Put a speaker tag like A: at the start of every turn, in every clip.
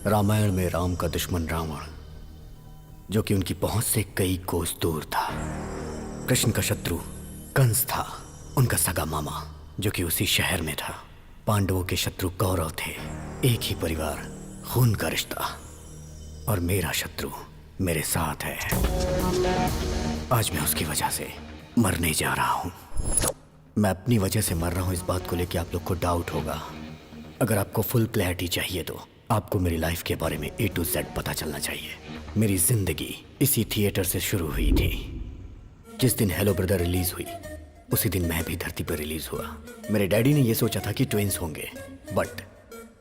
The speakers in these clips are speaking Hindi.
A: रामायण में राम का दुश्मन रावण, जो कि उनकी पहुंच से कई कोस दूर था। कृष्ण का शत्रु कंस था, उनका सगा मामा, जो कि उसी शहर में था। पांडवों के शत्रु कौरव थे, एक ही परिवार, खून का रिश्ता। और मेरा शत्रु मेरे साथ है। आज मैं उसकी वजह से मरने जा रहा हूं। मैं अपनी वजह से मर रहा हूं, इस बात को लेकर आप लोग को डाउट होगा। अगर आपको फुल क्लैरिटी चाहिए तो आपको मेरी लाइफ के बारे में A to Z पता चलना चाहिए। मेरी जिंदगी इसी थिएटर से शुरू हुई थी। जिस दिन हेलो ब्रदर रिलीज हुई, उसी दिन मैं भी धरती पर रिलीज हुआ। मेरे डैडी ने यह सोचा था कि ट्विंस होंगे, बट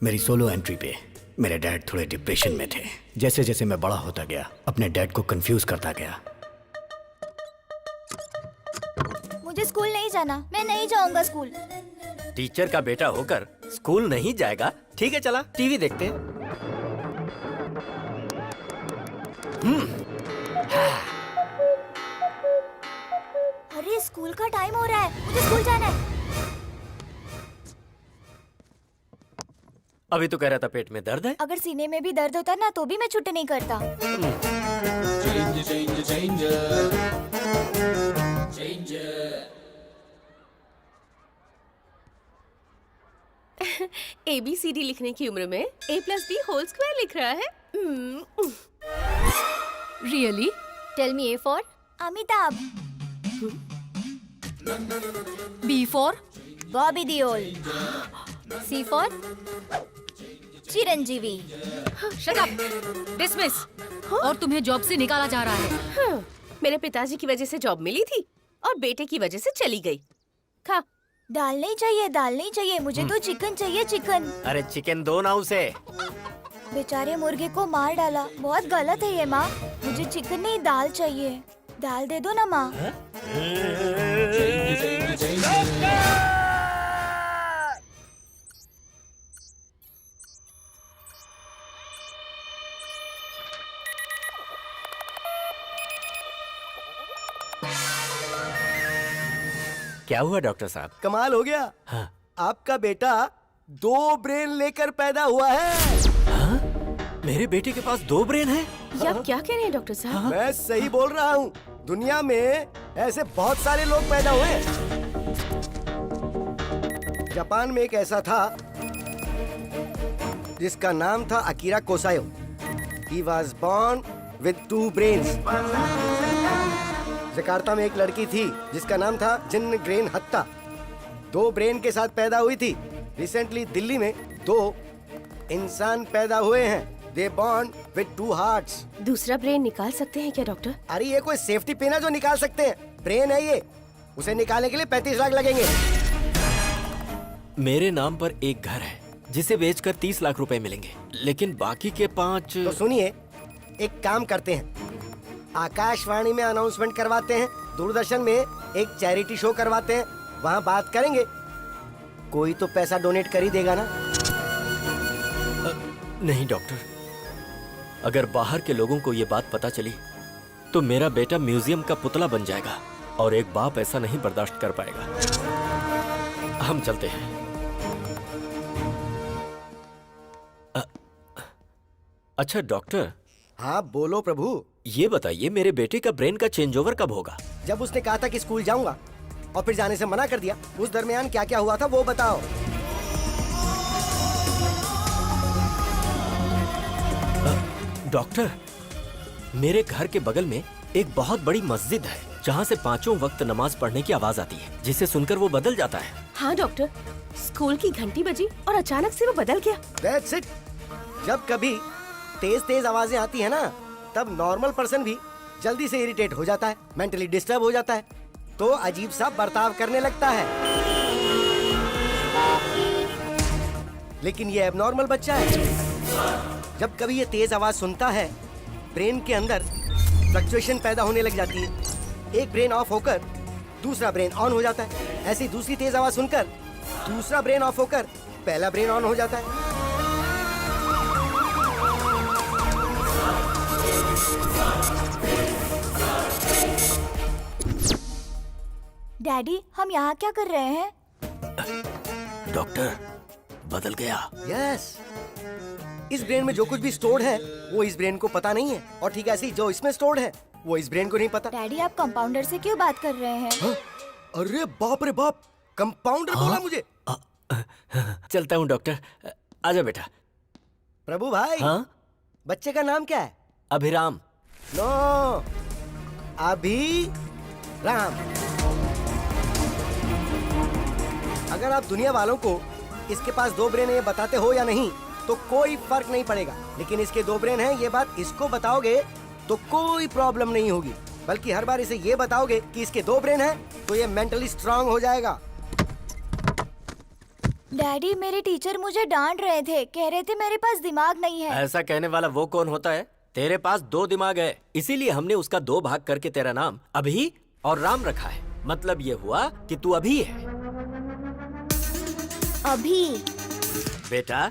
A: मेरी सोलो एंट्री पे मेरे डैड थोड़े डिप्रेशन में थे। जैसे जैसे मैं बड़ा होता गया, अपने डैड को कंफ्यूज करता गया।
B: मुझे स्कूल नहीं जाना, मैं नहीं जाऊंगा स्कूल।
C: टीचर का बेटा होकर स्कूल नहीं जाएगा? ठीक है, चला टीवी देखते हैं।
B: अरे स्कूल का टाइम हो रहा है, मुझे स्कूल जाना है।
C: अभी तो कह रहा था पेट में दर्द है।
B: अगर सीने में भी दर्द होता ना तो भी मैं छुट्टी नहीं करता।
D: ABCD लिखने की उम्र में A+B² लिख रहा है।
B: Really? Tell me A for Amitabh, B for Bobby Deol, C for Chiranjeevi.
E: Shut up, dismiss. और तुम्हें जॉब से निकाला जा रहा है।
D: हाँ, मेरे पिताजी की वजह से जॉब मिली थी और बेटे की वजह से चली गई। खा।
B: दाल नहीं चाहिए, दाल नहीं चाहिए, मुझे तो चिकन चाहिए, चिकन।
C: अरे चिकन दो ना उसे।
B: बेचारे मुर्गे को मार डाला, बहुत गलत है ये माँ। मुझे चिकन नहीं, दाल चाहिए। दाल दे दो ना माँ।
C: क्या हुआ डॉक्टर साहब?
F: कमाल हो गया।
C: हाँ।
F: आपका बेटा 2 ब्रेन लेकर पैदा हुआ है।
C: हाँ? मेरे बेटे के पास 2 ब्रेन हैं?
D: ये आप क्या कह रहे हैं डॉक्टर साहब?
F: मैं सही बोल रहा हूँ। दुनिया में ऐसे बहुत सारे लोग पैदा हुए हैं। जापान में एक ऐसा था जिसका नाम था Akira Kosayo. He was born with 2 brains. Jakarta में एक लड़की थी जिसका नाम था जिन ग्रेन हत्ता, 2 ब्रेन के साथ पैदा हुई थी। रिसेंटली दिल्ली में 2 इंसान पैदा हुए हैं। They born with 2 hearts.
D: दूसरा ब्रेन निकाल सकते हैं क्या डॉक्टर?
F: अरे ये कोई सेफ्टी पिन है जो निकाल सकते हैं? ब्रेन है ये, उसे निकालने के लिए 35 लाख लगेंगे।
C: मेरे नाम पर एक घर है जिसे बेचकर 30 लाख रुपए मिलेंगे, लेकिन बाकी के 5।
F: तो सुनिए, एक काम करते हैं, आकाशवाणी में अनाउंसमेंट करवाते हैं, दूरदर्शन में एक चैरिटी शो करवाते हैं, वहाँ बात करेंगे। कोई तो पैसा डोनेट कर ही देगा ना।
C: नहीं डॉक्टर, अगर बाहर के लोगों को ये बात पता चली तो मेरा बेटा म्यूजियम का पुतला बन जाएगा और एक बाप ऐसा नहीं बर्दाश्त कर पाएगा। हम चलते हैं। अच्छा डॉक्टर।
F: हाँ बोलो प्रभु।
C: ये बताइए, मेरे बेटे का ब्रेन का चेंज ओवर कब होगा?
F: जब उसने कहा था कि स्कूल जाऊंगा और फिर जाने से मना कर दिया, उस दरमियान क्या क्या हुआ था वो बताओ।
C: डॉक्टर, मेरे घर के बगल में एक बहुत बड़ी मस्जिद है जहाँ से 5 वक्त नमाज पढ़ने की आवाज आती है, जिसे सुनकर वो बदल जाता है।
D: हाँ डॉक्टर, स्कूल की घंटी बजी और अचानक से वो बदल गया।
F: That's it. जब कभी तेज तेज आवाजें आती है ना, तब नॉर्मल पर्सन भी जल्दी से इरिटेट हो जाता है, मेंटली डिस्टर्ब हो जाता है, तो अजीब सा बर्ताव करने लगता है। लेकिन ये एबनॉर्मल बच्चा है। जब कभी ये तेज आवाज सुनता है, ब्रेन के अंदर फ्लक्चुएशन पैदा होने लग जाती है। एक ब्रेन ऑफ होकर दूसरा ब्रेन ऑन हो जाता है। ऐसी दूसरी तेज आवाज सुनकर दूसरा ब्रेन ऑफ होकर पहला ब्रेन ऑन हो जाता है।
B: डैडी, हम यहाँ क्या कर रहे हैं?
C: डॉक्टर, बदल गया।
F: यस, इस ब्रेन में जो कुछ भी स्टोर्ड है वो इस ब्रेन को पता नहीं है, और ठीक ऐसे ही जो इसमें स्टोर्ड है वो इस ब्रेन को नहीं पता।
B: डैडी आप कंपाउंडर से क्यों बात कर रहे हैं?
F: हाँ? अरे बाप रे बाप, कंपाउंडर बोला मुझे।
C: चलता हूँ डॉक्टर। आजा बेटा।
F: प्रभु भाई,
C: हाँ?
F: बच्चे का नाम क्या है?
C: अभिराम।
F: नो, अभी राम। अगर आप दुनिया वालों को इसके पास 2 ब्रेन है ये बताते हो या नहीं तो कोई फर्क नहीं पड़ेगा, लेकिन इसके 2 ब्रेन हैं ये बात इसको बताओगे तो कोई प्रॉब्लम नहीं होगी, बल्कि हर बार इसे ये बताओगे कि इसके 2 ब्रेन हैं तो ये मेंटली स्ट्रांग हो जाएगा।
B: डैडी मेरे टीचर मुझे डांट रहे थे, कह रहे थे मेरे पास दिमाग नहीं है।
C: ऐसा कहने वाला वो कौन होता है? तेरे पास 2 दिमाग है, इसीलिए हमने उसका 2 भाग करके तेरा नाम अभी और राम रखा है। मतलब ये हुआ कि तू अभी है।
B: अभी?
C: बेटा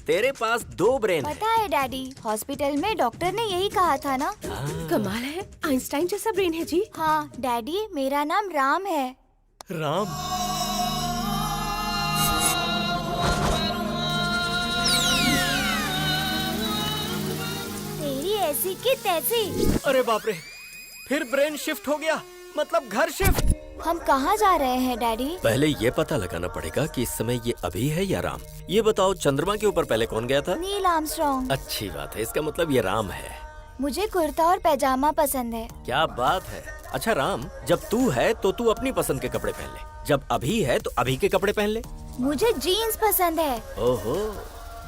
C: तेरे पास 2 ब्रेन है।
B: पता है डैडी, हॉस्पिटल में डॉक्टर ने यही कहा था ना।
D: कमाल है, आइंस्टाइन जैसा ब्रेन है जी।
B: हाँ डैडी, मेरा नाम राम है।
C: राम?
B: तेरी ऐसी की तैसी।
C: अरे बाप रे, फिर ब्रेन शिफ्ट हो गया, मतलब घर शिफ्ट।
B: हम कहाँ जा रहे हैं डैडी?
C: पहले ये पता लगाना पड़ेगा कि इस समय ये अभी है या राम। ये बताओ, चंद्रमा के ऊपर पहले कौन गया था?
B: Neil Armstrong.
C: अच्छी बात है, इसका मतलब ये राम है।
B: मुझे कुर्ता और पैजामा पसंद है।
C: क्या बात है। अच्छा राम, जब तू है तो तू अपनी पसंद के कपड़े पहन ले, जब अभी है तो अभी के कपड़े पहन ले।
B: मुझे जीन्स पसंद है।
C: ओहो,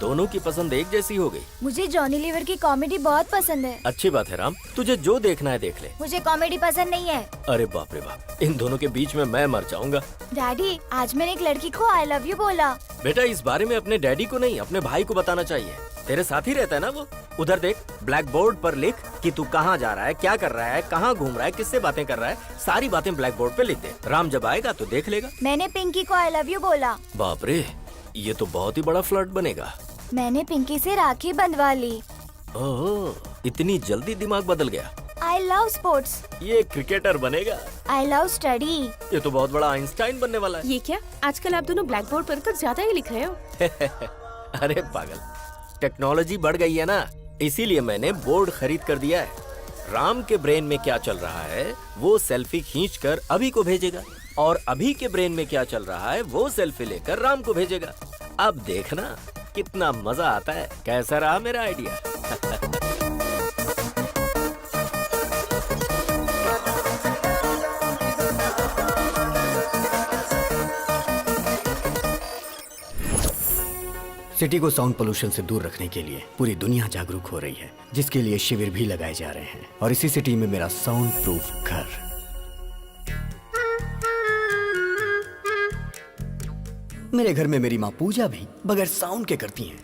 C: दोनों की पसंद एक जैसी हो गई।
B: मुझे जॉनी लीवर की कॉमेडी बहुत पसंद है।
C: अच्छी बात है राम, तुझे जो देखना है देख ले।
B: मुझे कॉमेडी पसंद नहीं है।
C: अरे बाप रे बाप, इन दोनों के बीच में मैं मर जाऊंगा।
B: डैडी आज मैंने एक लड़की को आई लव यू बोला।
C: बेटा इस बारे में अपने डैडी को नहीं, अपने भाई को बताना चाहिए। तेरे साथ ही रहता है ना वो। उधर देख, ब्लैक बोर्ड पर लिख कि तू कहाँ जा रहा है, क्या कर रहा है, कहाँ घूम रहा है, किससे बातें कर रहा है, सारी बातें ब्लैक बोर्ड पे लिख दे। राम जब आएगा तो देख लेगा।
B: मैंने पिंकी को आई लव यू बोला।
C: बाप रे, ये तो बहुत ही बड़ा फ्लर्ट बनेगा।
B: मैंने पिंकी से राखी बंधवा ली।
C: ओह, इतनी जल्दी दिमाग बदल गया।
B: I love sports.
C: ये क्रिकेटर बनेगा।
B: I love study.
C: ये तो बहुत बड़ा आइंस्टाइन बनने वाला है।
D: ये क्या, आजकल आप दोनों ब्लैक बोर्ड पर तो ज्यादा ही लिख रहे हो।
C: अरे पागल, टेक्नोलॉजी बढ़ गई है ना, इसीलिए मैंने बोर्ड खरीद कर दिया है। राम के ब्रेन में क्या चल रहा है वो सेल्फी खींचकर अभी को भेजेगा, और अभी के ब्रेन में क्या चल रहा है वो सेल्फी लेकर राम को भेजेगा। अब देखना कितना मजा आता है। कैसा रहा मेरा आइडिया?
A: सिटी को साउंड पोल्यूशन से दूर रखने के लिए पूरी दुनिया जागरूक हो रही है, जिसके लिए शिविर भी लगाए जा रहे हैं। और इसी सिटी में मेरा साउंड प्रूफ घर। मेरे घर में मेरी माँ पूजा भी बगैर साउंड के करती हैं।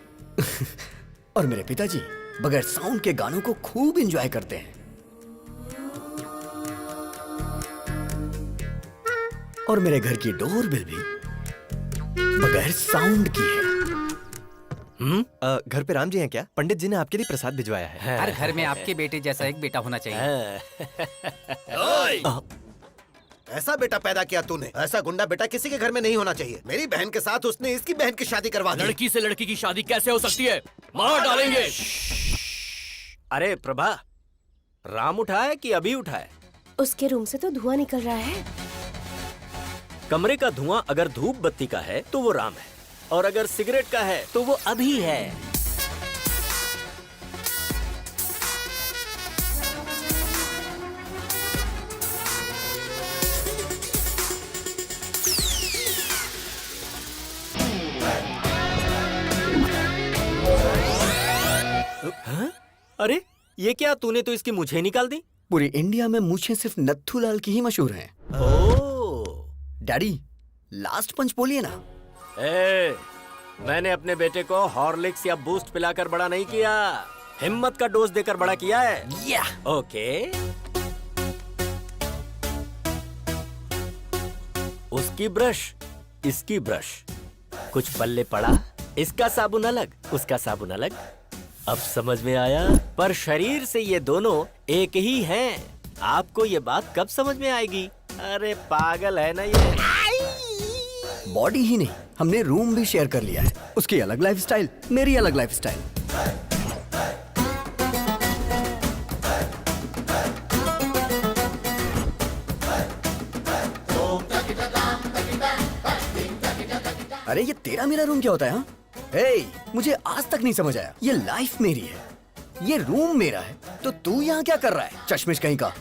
A: और मेरे पिताजी बगैर साउंड के गानों को खूब एंजॉय करते हैं। और मेरे घर की डोरबेल भी बगैर साउंड की है।
G: घर पे राम जी हैं क्या? पंडित जी ने आपके लिए प्रसाद भिजवाया है।
H: हर घर में आपके बेटे जैसा एक बेटा होना चाहिए।
I: ऐसा बेटा पैदा किया तूने, ऐसा गुंडा बेटा किसी के घर में नहीं होना चाहिए। मेरी बहन के साथ उसने इसकी बहन की शादी करवा दी।
H: लड़की से लड़की की शादी कैसे हो सकती है? मार डालेंगे।
C: अरे प्रभा, राम उठा है कि अभी उठा है?
D: उसके रूम से तो धुआं निकल रहा है।
C: कमरे का धुआं अगर धूप बत्ती का है तो वो राम है, और अगर सिगरेट का है तो वो अभी है। हाँ? अरे ये क्या, तूने तो इसकी मूछें निकाल दी।
A: पूरी इंडिया में मूछें सिर्फ नत्थूलाल की ही मशहूर हैं।
C: ओह,
A: डैडी लास्ट पंच बोलिए ना।
C: मैंने अपने बेटे को हॉर्लिक्स या बूस्ट पिलाकर बड़ा नहीं किया, हिम्मत का डोज देकर बड़ा किया है।
A: या
C: ओके, उसकी ब्रश, इसकी ब्रश, कुछ पल्ले पड़ा, इसका साबुन अलग, उसका साबुन अलग। अब समझ में आया, पर शरीर से ये दोनों एक ही हैं। आपको ये बात कब समझ में आएगी? अरे पागल है ना ये।
A: बॉडी ही नहीं, हमने रूम भी शेयर कर लिया है। उसकी अलग लाइफस्टाइल, मेरी अलग लाइफस्टाइल। अरे ये तेरा मेरा रूम क्या होता है? हाँ, हे, मुझे आज तक नहीं समझ आया। ये लाइफ मेरी है, ये रूम मेरा है, तो तू यहाँ क्या कर रहा है? चश्मिश कहीं का।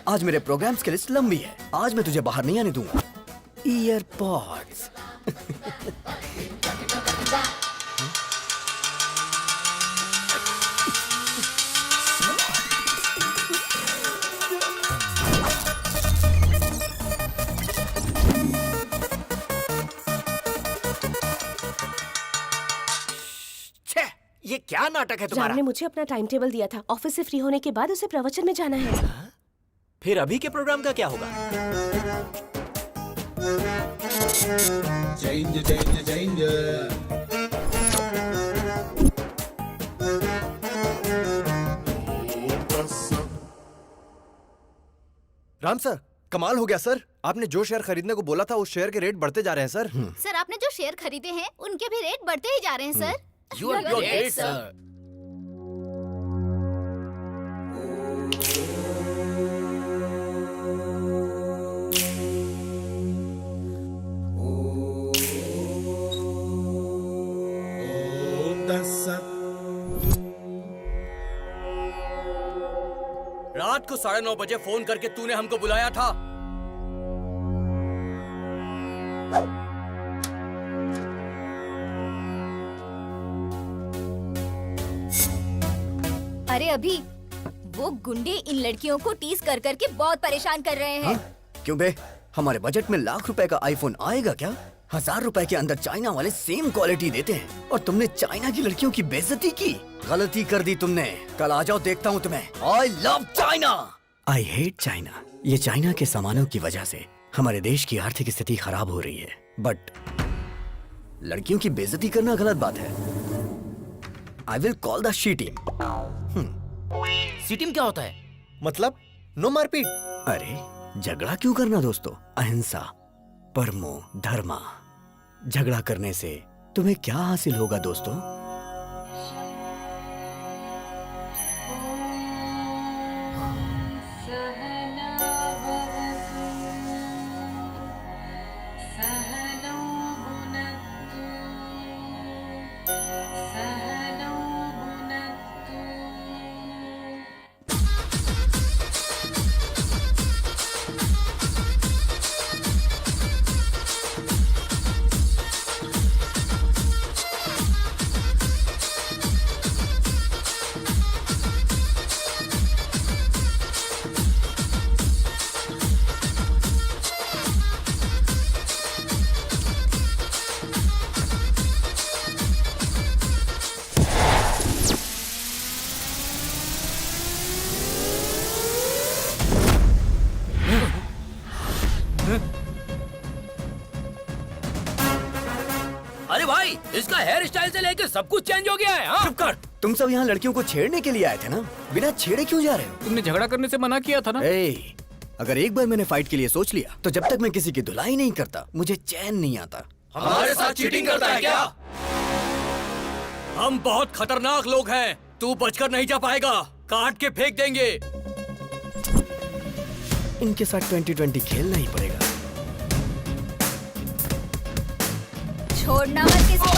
A: आज मेरे प्रोग्राम्स की लिस्ट लंबी है, आज मैं तुझे बाहर नहीं आने दूंगा। ईयरपॉड्स।
C: ये क्या नाटक है
D: राम
C: तुम्हारा?
D: ने मुझे अपना टाइम टेबल दिया था। ऑफिस से फ्री होने के बाद उसे प्रवचन में जाना है।
C: फिर अभी के प्रोग्राम का क्या होगा?
G: राम सर, कमाल हो गया सर। आपने जो शेयर खरीदने को बोला था उस शेयर के रेट बढ़ते जा रहे हैं सर।
B: सर आपने जो शेयर खरीदे हैं उनके भी रेट बढ़ते ही जा रहे हैं sir.
H: You are great, sir. रात को 9:30 बजे फोन करके तूने हमको बुलाया था।
B: अरे अभी वो गुंडे इन लड़कियों को टीज कर करके बहुत परेशान कर रहे हैं।
A: क्यों बे? हमारे बजट में लाख रुपए का आईफोन आएगा क्या? 1000 रुपए के अंदर चाइना वाले सेम क्वालिटी देते हैं और तुमने चाइना की लड़कियों की बेइज्जती की। गलती कर दी तुमने। कल आ जाओ, देखता हूँ तुम्हें। I love China. I hate China. ये चाइना के सामानों की वजह से हमारे देश की आर्थिक स्थिति खराब हो रही है, बट लड़कियों की बेइज्जती करना गलत बात है। I will call the she team.
H: C team क्या होता है?
G: मतलब नो मारपीट।
A: अरे झगड़ा क्यों करना दोस्तों? अहिंसा, परमो धर्मा। झगड़ा करने से तुम्हें क्या हासिल होगा दोस्तों?
H: अरे भाई, इसका हेयर स्टाइल से लेके सब कुछ चेंज हो गया है। हाँ?
A: चुप कर। तुम सब यहाँ लड़कियों को छेड़ने के लिए आए थे ना? बिना छेड़े क्यों जा रहे हो?
H: तुमने झगड़ा करने से मना किया था ना?
A: ए, अगर एक बार मैंने फाइट के लिए सोच लिया तो जब तक मैं किसी की धुलाई नहीं करता मुझे चैन नहीं आता।
H: हमारे साथ चीटिंग करता है क्या? हम बहुत खतरनाक लोग हैं। तू बचकर नहीं जा पाएगा। काट के फेंक देंगे।
A: इनके साथ 2020 खेलना ही पड़ेगा।
B: छोड़ना मत किसी को।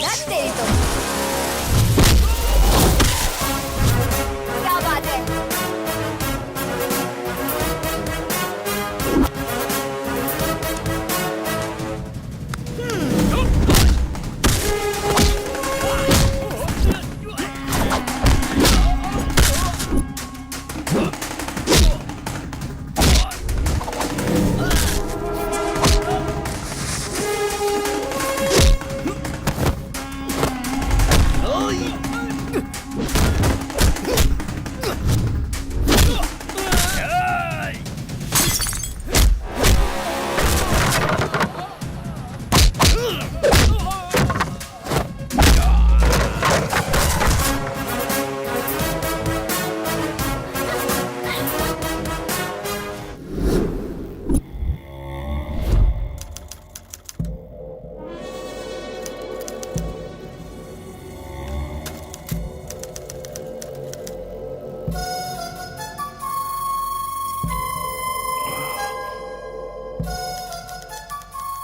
B: दस तेरी तो। क्या बात है?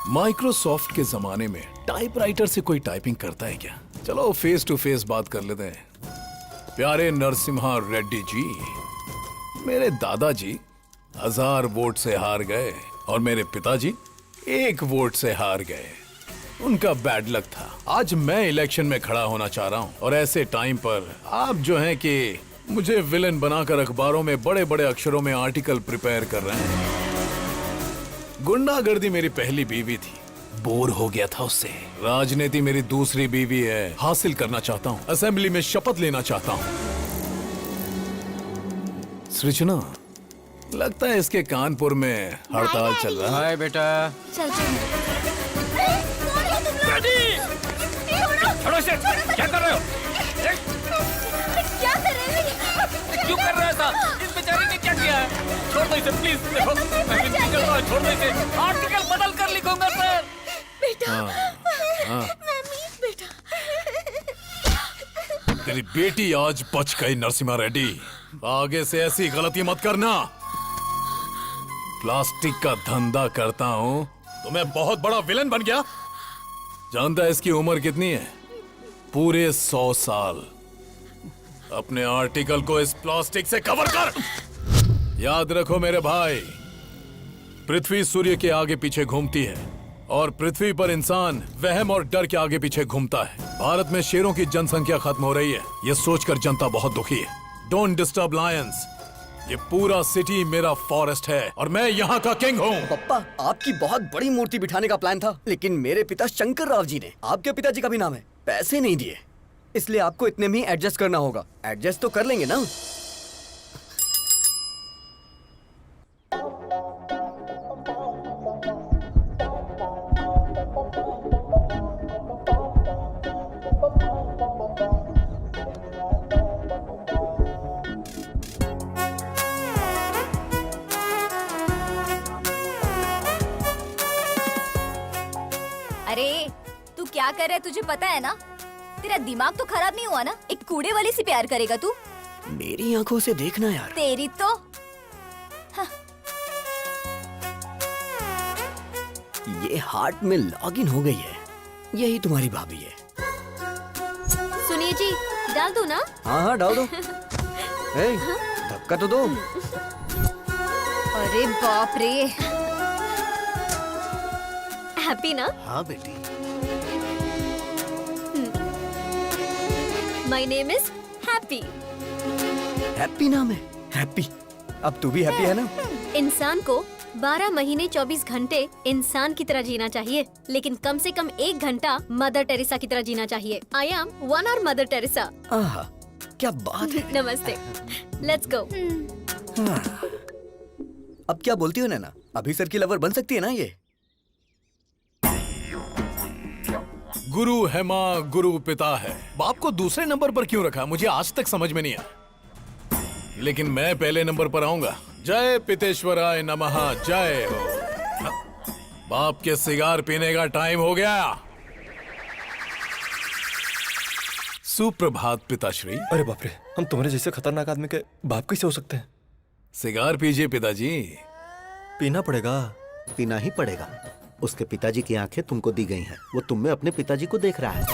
J: माइक्रोसॉफ्ट के जमाने में टाइपराइटर से कोई टाइपिंग करता है क्या? चलो फेस टू फेस बात कर लेते हैं। प्यारे नरसिम्हा रेड्डी जी, मेरे दादाजी 1000 वोट से हार गए और मेरे पिताजी 1 वोट से हार गए। उनका बैड लक था। आज मैं इलेक्शन में खड़ा होना चाह रहा हूं और ऐसे टाइम पर आप जो हैं कि मुझे विलन बनाकर अखबारों में बड़े बड़े अक्षरों में आर्टिकल प्रिपेयर कर रहे हैं। गुंडागर्दी मेरी पहली बीवी थी, बोर हो गया था उससे। राजनीति मेरी दूसरी बीवी है, हासिल करना चाहता हूँ। असेंबली में शपथ लेना चाहता हूँ। सृजना, लगता है इसके कानपुर में हड़ताल चल रहा है।
H: हाय बेटा।
B: चल
H: छोड़ो इसे, क्या कर रहे हो?
B: क्या कर रहे हो?
H: क्यों कर रहे हो ऐसा? इस बेचारे ने क्या किया है? छोड़ दो इसे प्लीज। देखो मैं भी निकल रहा हूं, छोड़ दो इसे। आर्टिकल बदल कर लिखूंगा सर।
B: बेटा,
J: तेरी बेटी आज बच गई नरसिम्हा रेड्डी। आगे से ऐसी गलती मत करना। प्लास्टिक का धंधा करता हूँ तो मैं बहुत बड़ा विलन बन गया। जानता है इसकी उम्र कितनी है? पूरे 100 साल। अपने आर्टिकल को इस प्लास्टिक से कवर कर। याद रखो मेरे भाई, पृथ्वी सूर्य के आगे पीछे घूमती है और पृथ्वी पर इंसान वहम और डर के आगे पीछे घूमता है। भारत में शेरों की जनसंख्या खत्म हो रही है, ये सोचकर जनता बहुत दुखी है। Don't disturb Lions. ये पूरा सिटी मेरा फॉरेस्ट है और मैं यहाँ का किंग हूँ।
A: पप्पा, आपकी बहुत बड़ी मूर्ति बिठाने का प्लान था, लेकिन मेरे पिता शंकर राव जी ने, आपके पिताजी का भी नाम है, पैसे नहीं दिए। इसलिए आपको इतने में ही एडजस्ट करना होगा। एडजस्ट तो कर लेंगे ना?
B: अरे तू क्या कर रहा है, तुझे पता है ना? तेरा दिमाग तो खराब नहीं हुआ ना? एक कूड़े वाले से प्यार करेगा तू?
A: मेरी आंखों से देखना यार।
B: तेरी तो
A: ये हार्ट में लॉगिन हो गई है। यही तुम्हारी भाभी है।
D: सुनिए जी, डाल दो ना?
A: हाँ हाँ डाल दो। ए, धक्का तो दो।
D: अरे बाप रे। हैप्पी ना?
I: हाँ बेटी।
D: My name is happy.
A: Happy नाम है? हैप्पी। अब तू भी हैप्पी है ना?
D: इंसान को 12 महीने 24 घंटे इंसान की तरह जीना चाहिए, लेकिन कम से कम 1 घंटा मदर टेरेसा की तरह जीना चाहिए। आई एम 1 hour मदर टेरेसा।
A: आहा, क्या बात है।
D: नमस्ते। Let's go.
A: अब क्या बोलती हो नैना? अभी सर की लवर बन सकती है ना ये?
J: गुरु है माँ, गुरु पिता है। बाप को दूसरे नंबर पर क्यों रखा, मुझे आज तक समझ में नहीं आया। लेकिन मैं पहले नंबर पर आऊंगा। जय पितेश्वराय नमः, जय हो। बाप के सिगार पीने का टाइम हो गया। सुप्रभात पिताश्री।
G: अरे बाप रे, हम तुम्हारे जैसे खतरनाक आदमी के बाप कैसे हो सकते हैं?
J: सिगार पीजिए पिताजी।
G: पीना पड़ेगा।
I: पीना ही पड़ेगा। उसके पिताजी की आंखें तुमको दी गई हैं। वो तुम में अपने पिताजी को देख रहा है।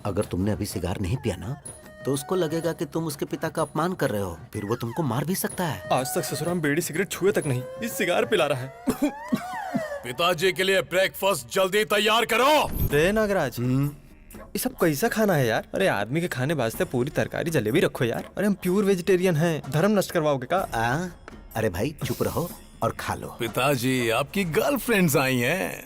I: अगर तुमने अभी सिगार नहीं पिया ना, तो उसको लगेगा कि तुम उसके पिता का अपमान कर रहे हो। फिर वो तुमको मार भी सकता है।
G: आज तक ससुराल में बीड़ी सिगरेट छुए तक नहीं, इस सिगार पिला रहा है।
J: पिताजी के लिए ब्रेकफास्ट जल्दी तैयार करो।
G: रे नागराज, ये सब कैसा खाना है यार? अरे आदमी के खाने वास्ते पूरी तरकारी जलेबी रखो यार। अरे हम प्योर वेजिटेरियन हैं, धर्म नष्ट करवाओगे का?
I: अरे भाई चुप रहो और खा लो।
J: पिताजी, आपकी गर्लफ्रेंड्स आई हैं।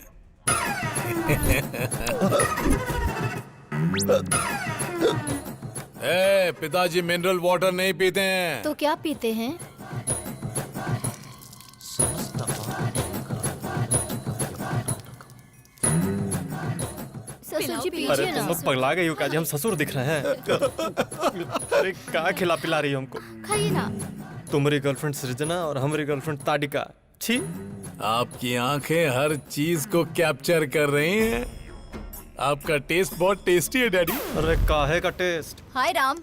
J: पिताजी मिनरल वाटर नहीं पीते हैं।
D: तो क्या पीते हैं? ससुर जी
G: अरे
D: पीजिए
G: तुम
D: ना।
G: लोग पगला गई हो क्या? हम ससुर दिख रहे हैं। अरे क्या खिला पिला रही हो हमको?
D: खाइए ना।
G: तुम्हारी गर्लफ्रेंड सृजना और हमारी गर्लफ्रेंड ताडिका। छी।
J: आपकी आंखें हर चीज को कैप्चर कर रही हैं। आपका टेस्ट बहुत टेस्टी है डैडी।
G: अरे काहे का टेस्ट?
B: हाय राम।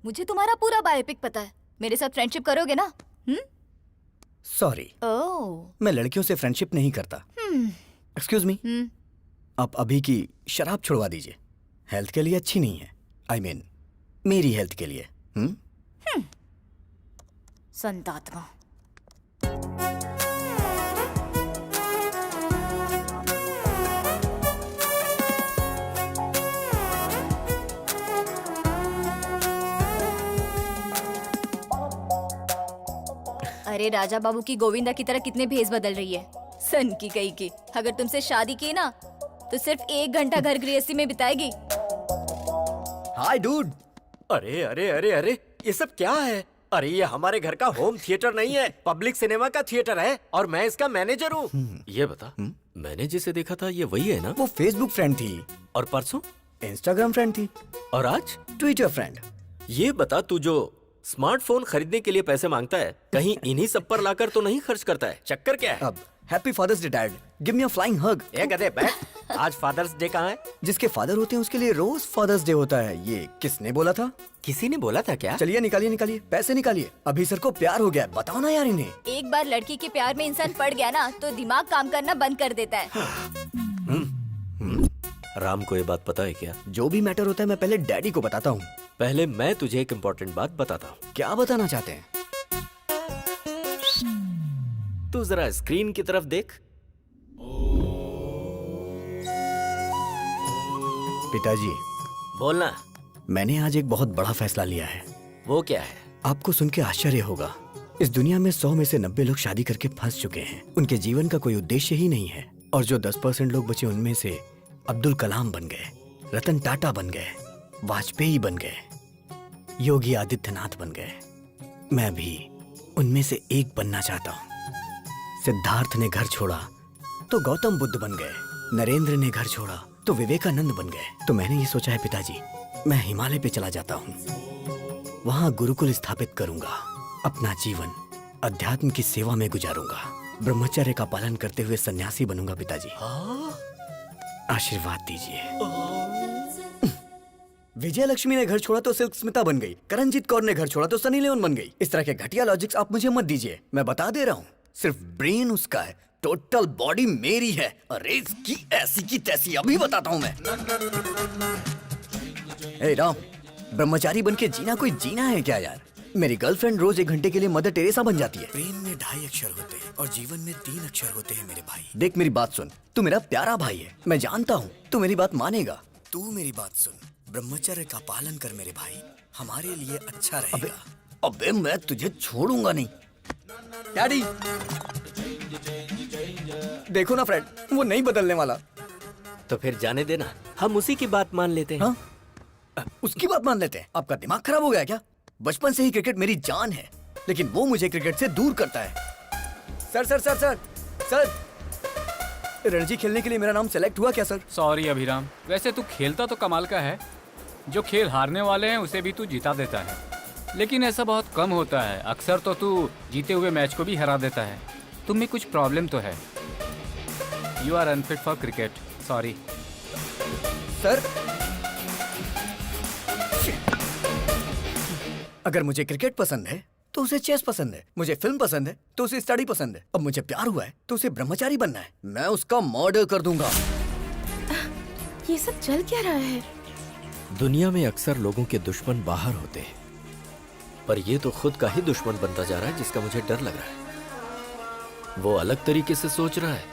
B: मुझे तुम्हारा पूरा बायोपिक पता है। मेरे साथ फ्रेंडशिप करोगे ना?
A: सॉरी,
B: ओह
A: मैं लड़कियों से फ्रेंडशिप नहीं करता। एक्सक्यूज मी, आप अभी की शराब छुड़वा दीजिए। हेल्थ के लिए अच्छी नहीं है। आई मीन मेरी हेल्थ के लिए।
B: संतात्मा। अरे राजा बाबू की गोविंदा की तरह कितने भेस बदल रही है। सन की गई की। अगर तुमसे शादी की ना तो सिर्फ 1 घंटा घर गृहस्थी में बिताएगी।
A: हाय डूड।
C: अरे अरे अरे अरे, ये सब क्या है? अरे ये हमारे घर का होम थिएटर नहीं है, पब्लिक सिनेमा का थिएटर है और मैं इसका मैनेजर हूँ। ये बता, मैंने जिसे देखा था ये वही है ना?
A: वो फेसबुक फ्रेंड थी
C: और परसों
A: इंस्टाग्राम फ्रेंड थी
C: और आज
A: ट्विटर फ्रेंड।
C: ये बता, तू जो स्मार्टफोन खरीदने के लिए पैसे मांगता है, कहीं इन्हीं सब पर लाकर तो नहीं खर्च करता है? चक्कर क्या है?
A: अब happy father's day dad, give me a flying hug.
C: ए गधे बैठ, आज फादर्स डे कहाँ है?
A: जिसके फादर होते हैं उसके लिए रोज फादर्स डे होता है। ये किसने बोला था?
C: किसी ने बोला था क्या?
A: चलिए निकालिए निकालिए, पैसे निकालिए। अभी सर को प्यार हो गया, बताओ ना यार इन्हें।
B: एक बार लड़की के प्यार में इंसान पड़ गया ना तो दिमाग काम करना बंद कर देता है।
C: राम को ये बात पता है क्या?
A: जो भी मैटर होता है मैं पहले डैडी को बताता हूँ।
C: पहले मैं तुझे एक इम्पोर्टेंट बात बताता हूँ।
A: क्या बताना चाहते हैं?
C: तू जरा स्क्रीन की तरफ देख।
A: पिताजी,
C: बोलना।
A: मैंने आज एक बहुत बड़ा फैसला लिया है।
C: वो क्या है?
A: आपको सुन के आश्चर्य होगा। इस दुनिया में 100 में से 90 लोग शादी करके फंस चुके हैं। उनके जीवन का कोई उद्देश्य ही नहीं है। और जो 10% लोग बचे उनमें से अब्दुल कलाम बन गए, रतन टाटा बन गए, वाजपेयी बन गए, योगी आदित्यनाथ बन गए। मैं भी उनमें से एक बनना चाहता हूँ। सिद्धार्थ ने घर छोड़ा तो गौतम बुद्ध बन गए, नरेंद्र ने घर छोड़ा तो विवेकानंद बन गए। तो मैंने ये सोचा है पिताजी, मैं हिमालय पे चला जाता हूँ, वहां गुरुकुल स्थापित करूंगा, अपना जीवन अध्यात्म की सेवा में गुजारूंगा, ब्रह्मचर्य का पालन करते हुए सन्यासी बनूंगा। पिताजी आशीर्वाद दीजिए। विजय लक्ष्मी ने घर छोड़ा तो सिल्क स्मिता बन गई, करणजीत कौर ने घर छोड़ा तो सनी लियोन बन गई। इस तरह के घटिया लॉजिक्स आप मुझे मत दीजिए। मैं बता दे रहा हूँ, सिर्फ ब्रेन उसका है, टोटल बॉडी मेरी है। अरे इसकी ऐसी की तैसी अभी बताता हूँ मैं। ए राम, ब्रह्मचारी बन के जीना कोई जीना है क्या यार? मेरी गर्लफ्रेंड रोज 1 घंटे के लिए मदर टेरेसा बन जाती है। प्रेम में 2.5 अक्षर होते हैं और जीवन में 3 अक्षर होते हैं मेरे भाई। देख मेरी बात सुन, तू मेरा प्यारा भाई है, मैं जानता हूँ तू मेरी बात मानेगा। तू मेरी बात सुन, ब्रह्मचर्य का पालन कर मेरे भाई, हमारे लिए अच्छा रहेगा। अबे मैं तुझे छोड़ूंगा नहीं। डैडी देखो ना फ्रेंड, वो नहीं बदलने वाला।
C: तो फिर जाने देना, हम उसी की बात मान लेते हैं।
A: हाँ? उसकी बात मान लेते हैं? आपका दिमाग खराब हो गया क्या? बचपन से ही क्रिकेट मेरी जान है, लेकिन वो मुझे क्रिकेट से दूर करता है। Sir sir sir sir sir, Ranji खेलने के लिए मेरा नाम सेलेक्ट हुआ क्या सर?
H: सॉरी अभिराम, वैसे तू खेलता तो कमाल का है। जो खेल हारने वाले हैं उसे भी तू जिता देता है, लेकिन ऐसा बहुत कम होता है। अक्सर तो तू जीते हुए मैच को भी हरा देता है। तुम में कुछ प्रॉब्लम तो है। You are unfit for cricket, sorry.
A: Sir अगर मुझे क्रिकेट पसंद है तो उसे चेस पसंद है, मुझे फिल्म पसंद है तो उसे स्टडी पसंद है, अब मुझे प्यार हुआ है तो उसे ब्रह्मचारी बनना है। मैं उसका मर्डर कर दूंगा।
B: ये सब चल क्या रहा है?
C: दुनिया में अक्सर लोगों के दुश्मन बाहर होते हैं, पर ये तो खुद का ही दुश्मन बनता जा रहा है, जिसका मुझे डर लग रहा है। वो अलग तरीके से सोच रहा है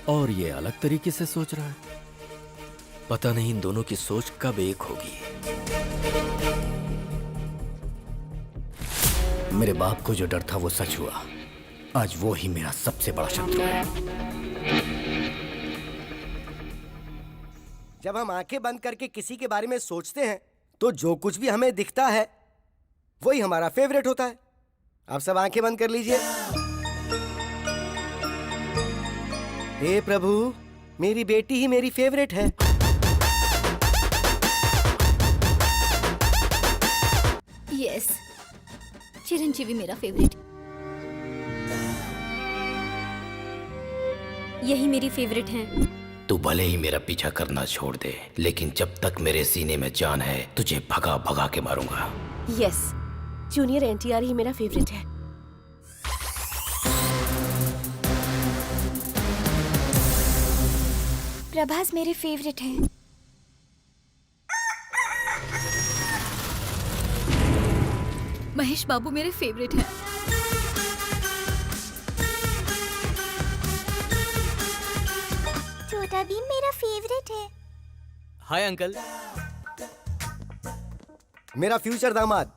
C: और ये अलग तरीके से सोच रहा है। पता नहीं इन दोनों की सोच कब एक होगी।
A: मेरे बाप को जो डर था वो सच हुआ। आज वो ही मेरा सबसे बड़ा शत्रु है।
F: जब हम आंखें बंद करके किसी के बारे में सोचते हैं तो जो कुछ भी हमें दिखता है वही हमारा फेवरेट होता है। आप सब आंखें बंद कर लीजिए। हे प्रभु, मेरी बेटी ही मेरी फेवरेट है।
D: यस, चिरंजीवी मेरा फेवरेट। यही मेरी फेवरेट है।
K: तू भले ही मेरा पीछा करना छोड़ दे, लेकिन जब तक मेरे सीने में जान है तुझे भगा भगा के मारूंगा।
B: यस, जूनियर एनटीआर ही मेरा फेवरेट है। प्रभास मेरे फेवरेट हैं।
E: महेश बाबू मेरे फेवरेट हैं।
B: छोटा भीम मेरा फेवरेट है।
F: Hi uncle. मेरा फ्यूचर दामाद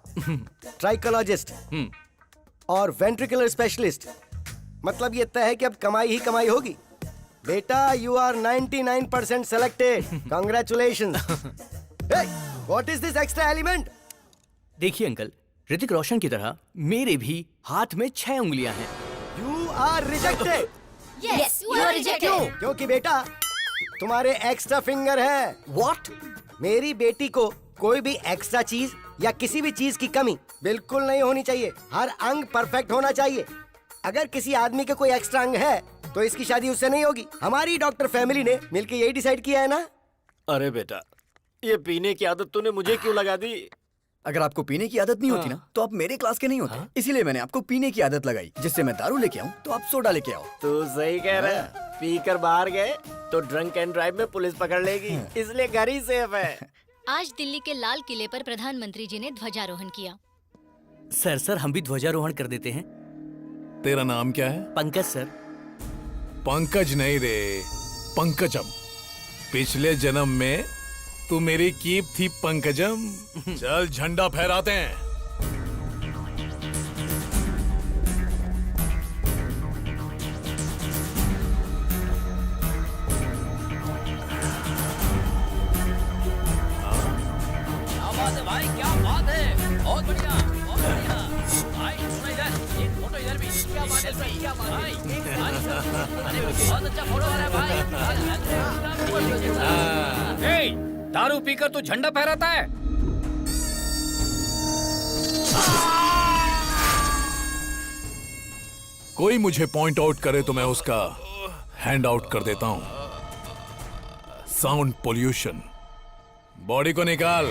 F: ट्राइकोलॉजिस्ट और वेंट्रिकुलर स्पेशलिस्ट। मतलब ये तय है कि अब कमाई ही कमाई होगी। बेटा you are 99% selected. Congratulations. What is this extra element?
L: देखिए अंकल, ऋतिक रोशन की तरह मेरे भी हाथ में 6 उंगलियां हैं।
F: You are rejected.
B: Yes, you are rejected.
F: क्योंकि बेटा तुम्हारे एक्स्ट्रा फिंगर है।
L: व्हाट?
F: मेरी बेटी को कोई भी एक्स्ट्रा चीज या किसी भी चीज की कमी बिल्कुल नहीं होनी चाहिए। हर अंग परफेक्ट होना चाहिए। अगर किसी आदमी के कोई एक्स्ट्रा अंग है तो इसकी शादी उससे नहीं होगी। हमारी डॉक्टर फैमिली ने मिलकर यही डिसाइड किया है ना।
C: अरे बेटा, ये पीने की आदत तूने मुझे क्यों लगा दी?
A: अगर आपको पीने की आदत नहीं होती ना तो आप मेरे क्लास के नहीं होते। इसीलिए मैंने आपको पीने की आदत लगाई, जिससे मैं दारू लेके आऊं तो आप सोडा लेके आओ।
C: तू सही कह रहा है। पीकर बाहर गए तो ड्रंक एंड ड्राइव में पुलिस पकड़ लेगी, इसलिए घर ही सेफ है।
D: आज दिल्ली के लाल किले पर प्रधानमंत्री जी ने ध्वजारोहण किया।
L: सर हम भी ध्वजारोहण कर देते हैं।
J: तेरा नाम क्या है?
L: पंकज सर।
J: पंकज नहीं रे, पंकजम। पिछले जन्म में तू मेरी कीप थी पंकजम। चल झंडा फहराते हैं।
K: भाई क्या बात है, बहुत बढ़िया, बहुत बढ़िया। भाई सुनो इधर, एक फोटो इधर भी। क्या बात है सर, क्या बात है भाई? अरे बहुत अच्छा फोटो आ रहा है भाई।
H: दारू पीकर तू झंडा फहराता है?
J: कोई मुझे पॉइंट आउट करे तो मैं उसका हैंड आउट कर देता हूं। Sound pollution. बॉडी को निकाल।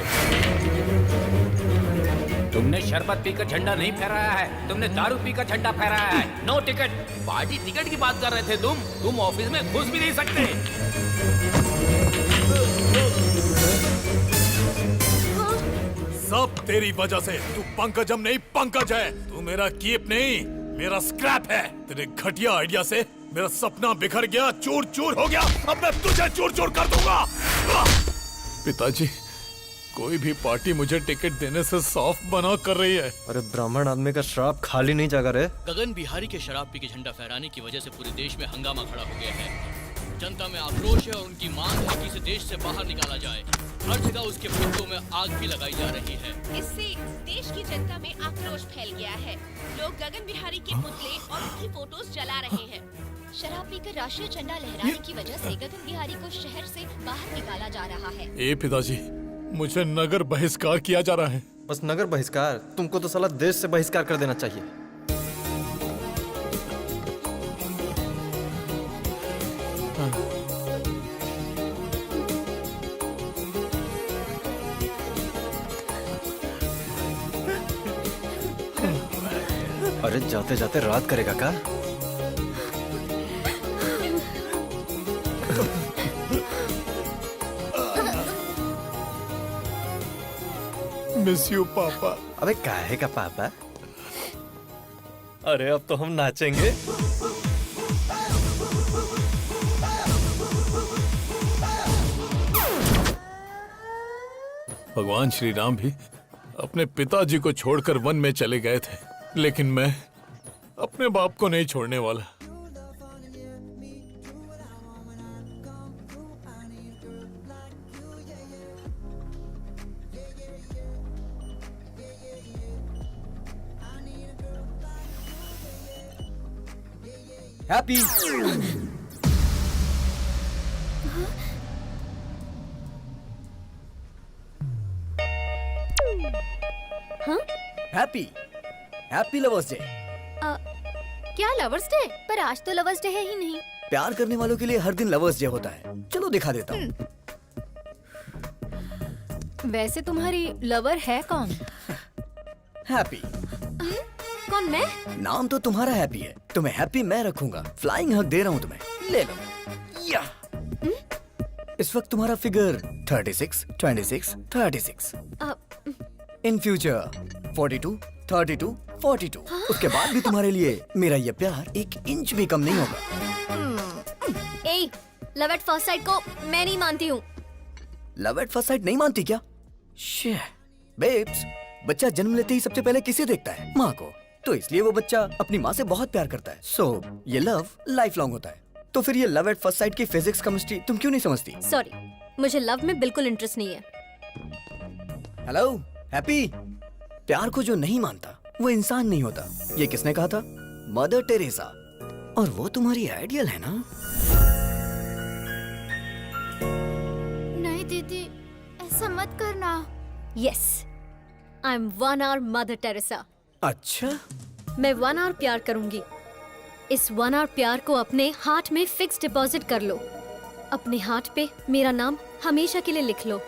H: तुमने शरबत पीकर झंडा नहीं फहराया है, तुमने दारू पीकर झंडा फहराया है। No ticket.
K: पार्टी टिकट की बात कर रहे थे तुम ऑफिस में घुस भी नहीं सकते।
J: सब तेरी वजह से। तू पंकजम नहीं, पंकज है। तू मेरा कीप नहीं, मेरा स्क्रैप है। तेरे घटिया आइडिया से मेरा सपना बिखर गया, चूर चूर हो गया। अब मैं तुझे चूर चूर कर दूंगा। पिताजी, कोई भी पार्टी मुझे टिकट देने से साफ मना कर रही है।
G: अरे ब्राह्मण आदमी का श्राप खाली नहीं जागा रे।
K: गगन बिहारी के शराब पी के झंडा फहराने की वजह से पूरे देश में हंगामा खड़ा हो गया है। जनता में आक्रोश है और उनकी मांग है कि इसे देश से बाहर निकाला जाए। हर जगह उसके पुतलों में आग भी लगाई जा रही है।
M: इससे देश की जनता में आक्रोश फैल गया है। लोग गगन बिहारी के पुतले और उनकी फोटोज जला रहे हैं।
B: शराब पीकर राष्ट्रीय झंडा लहराने की वजह से गगन बिहारी को शहर से बाहर निकाला जा रहा है।
J: ए पिताजी, मुझे नगर बहिष्कार किया जा रहा है।
G: बस नगर बहिष्कार? तुमको तो साला देश से बहिष्कार कर देना चाहिए। अरे जाते जाते रात करेगा का?
J: मिस यू पापा।
G: अबे काहे का पापा? अरे अब तो हम नाचेंगे।
J: भगवान श्री राम भी अपने पिताजी को छोड़कर वन में चले गए थे, लेकिन मैं अपने बाप को नहीं छोड़ने वाला।
A: हैप्पी।
D: हाँ?
A: Happy happy lovers day.
D: क्या लवर्स डे? पर आज तो लवर्स डे है ही नहीं।
A: प्यार करने वालों के लिए हर दिन लवर्स डे होता है। चलो दिखा देता हूँ।
B: वैसे तुम्हारी लवर है कौन?
A: हैप्पी।
D: कौन, मैं?
A: नाम तो तुम्हारा हैप्पी है, तुम्हें हैप्पी मैं रखूंगा। फ्लाइंग हग दे रहा हूँ तुम्हें, ले लो। या इस वक्त तुम्हारा फिगर 36, 26, 36। In future 42, 32, 42। उसके बाद भी तुम्हारे लिए मेरा ये प्यार 1 इंच भी कम नहीं होगा।
D: ए, लव एट फर्स्ट साइट को मैं नहीं मानती हूँ।
A: लव एट फर्स्ट साइट नहीं मानती क्या? शे, बेब्स, बच्चा जन्म लेते ही सबसे पहले किसे देखता है? माँ को। तो इसलिए वो बच्चा अपनी माँ से बहुत प्यार करता है। सो ये लव लाइफ लॉन्ग होता है। तो फिर ये लव एट फर्स्ट साइट की फिजिक्स केमिस्ट्री तुम क्यों नहीं समझती?
D: सॉरी, मुझे लव में बिल्कुल इंटरेस्ट नहीं है।
A: हेलो हैप्पी, प्यार को जो नहीं मानता वो इंसान नहीं होता। ये किसने कहा था? Mother Teresa. और वो तुम्हारी आइडियल है ना?
B: नहीं दीदी, ऐसा मत करना।
D: Yes, I am 1 hour mother Teresa.
A: अच्छा,
D: मैं 1 hour प्यार करूंगी। इस 1 hour प्यार को अपने हार्ट में फिक्स डिपॉजिट कर लो। अपने हार्ट पे मेरा नाम हमेशा के लिए लिख लो।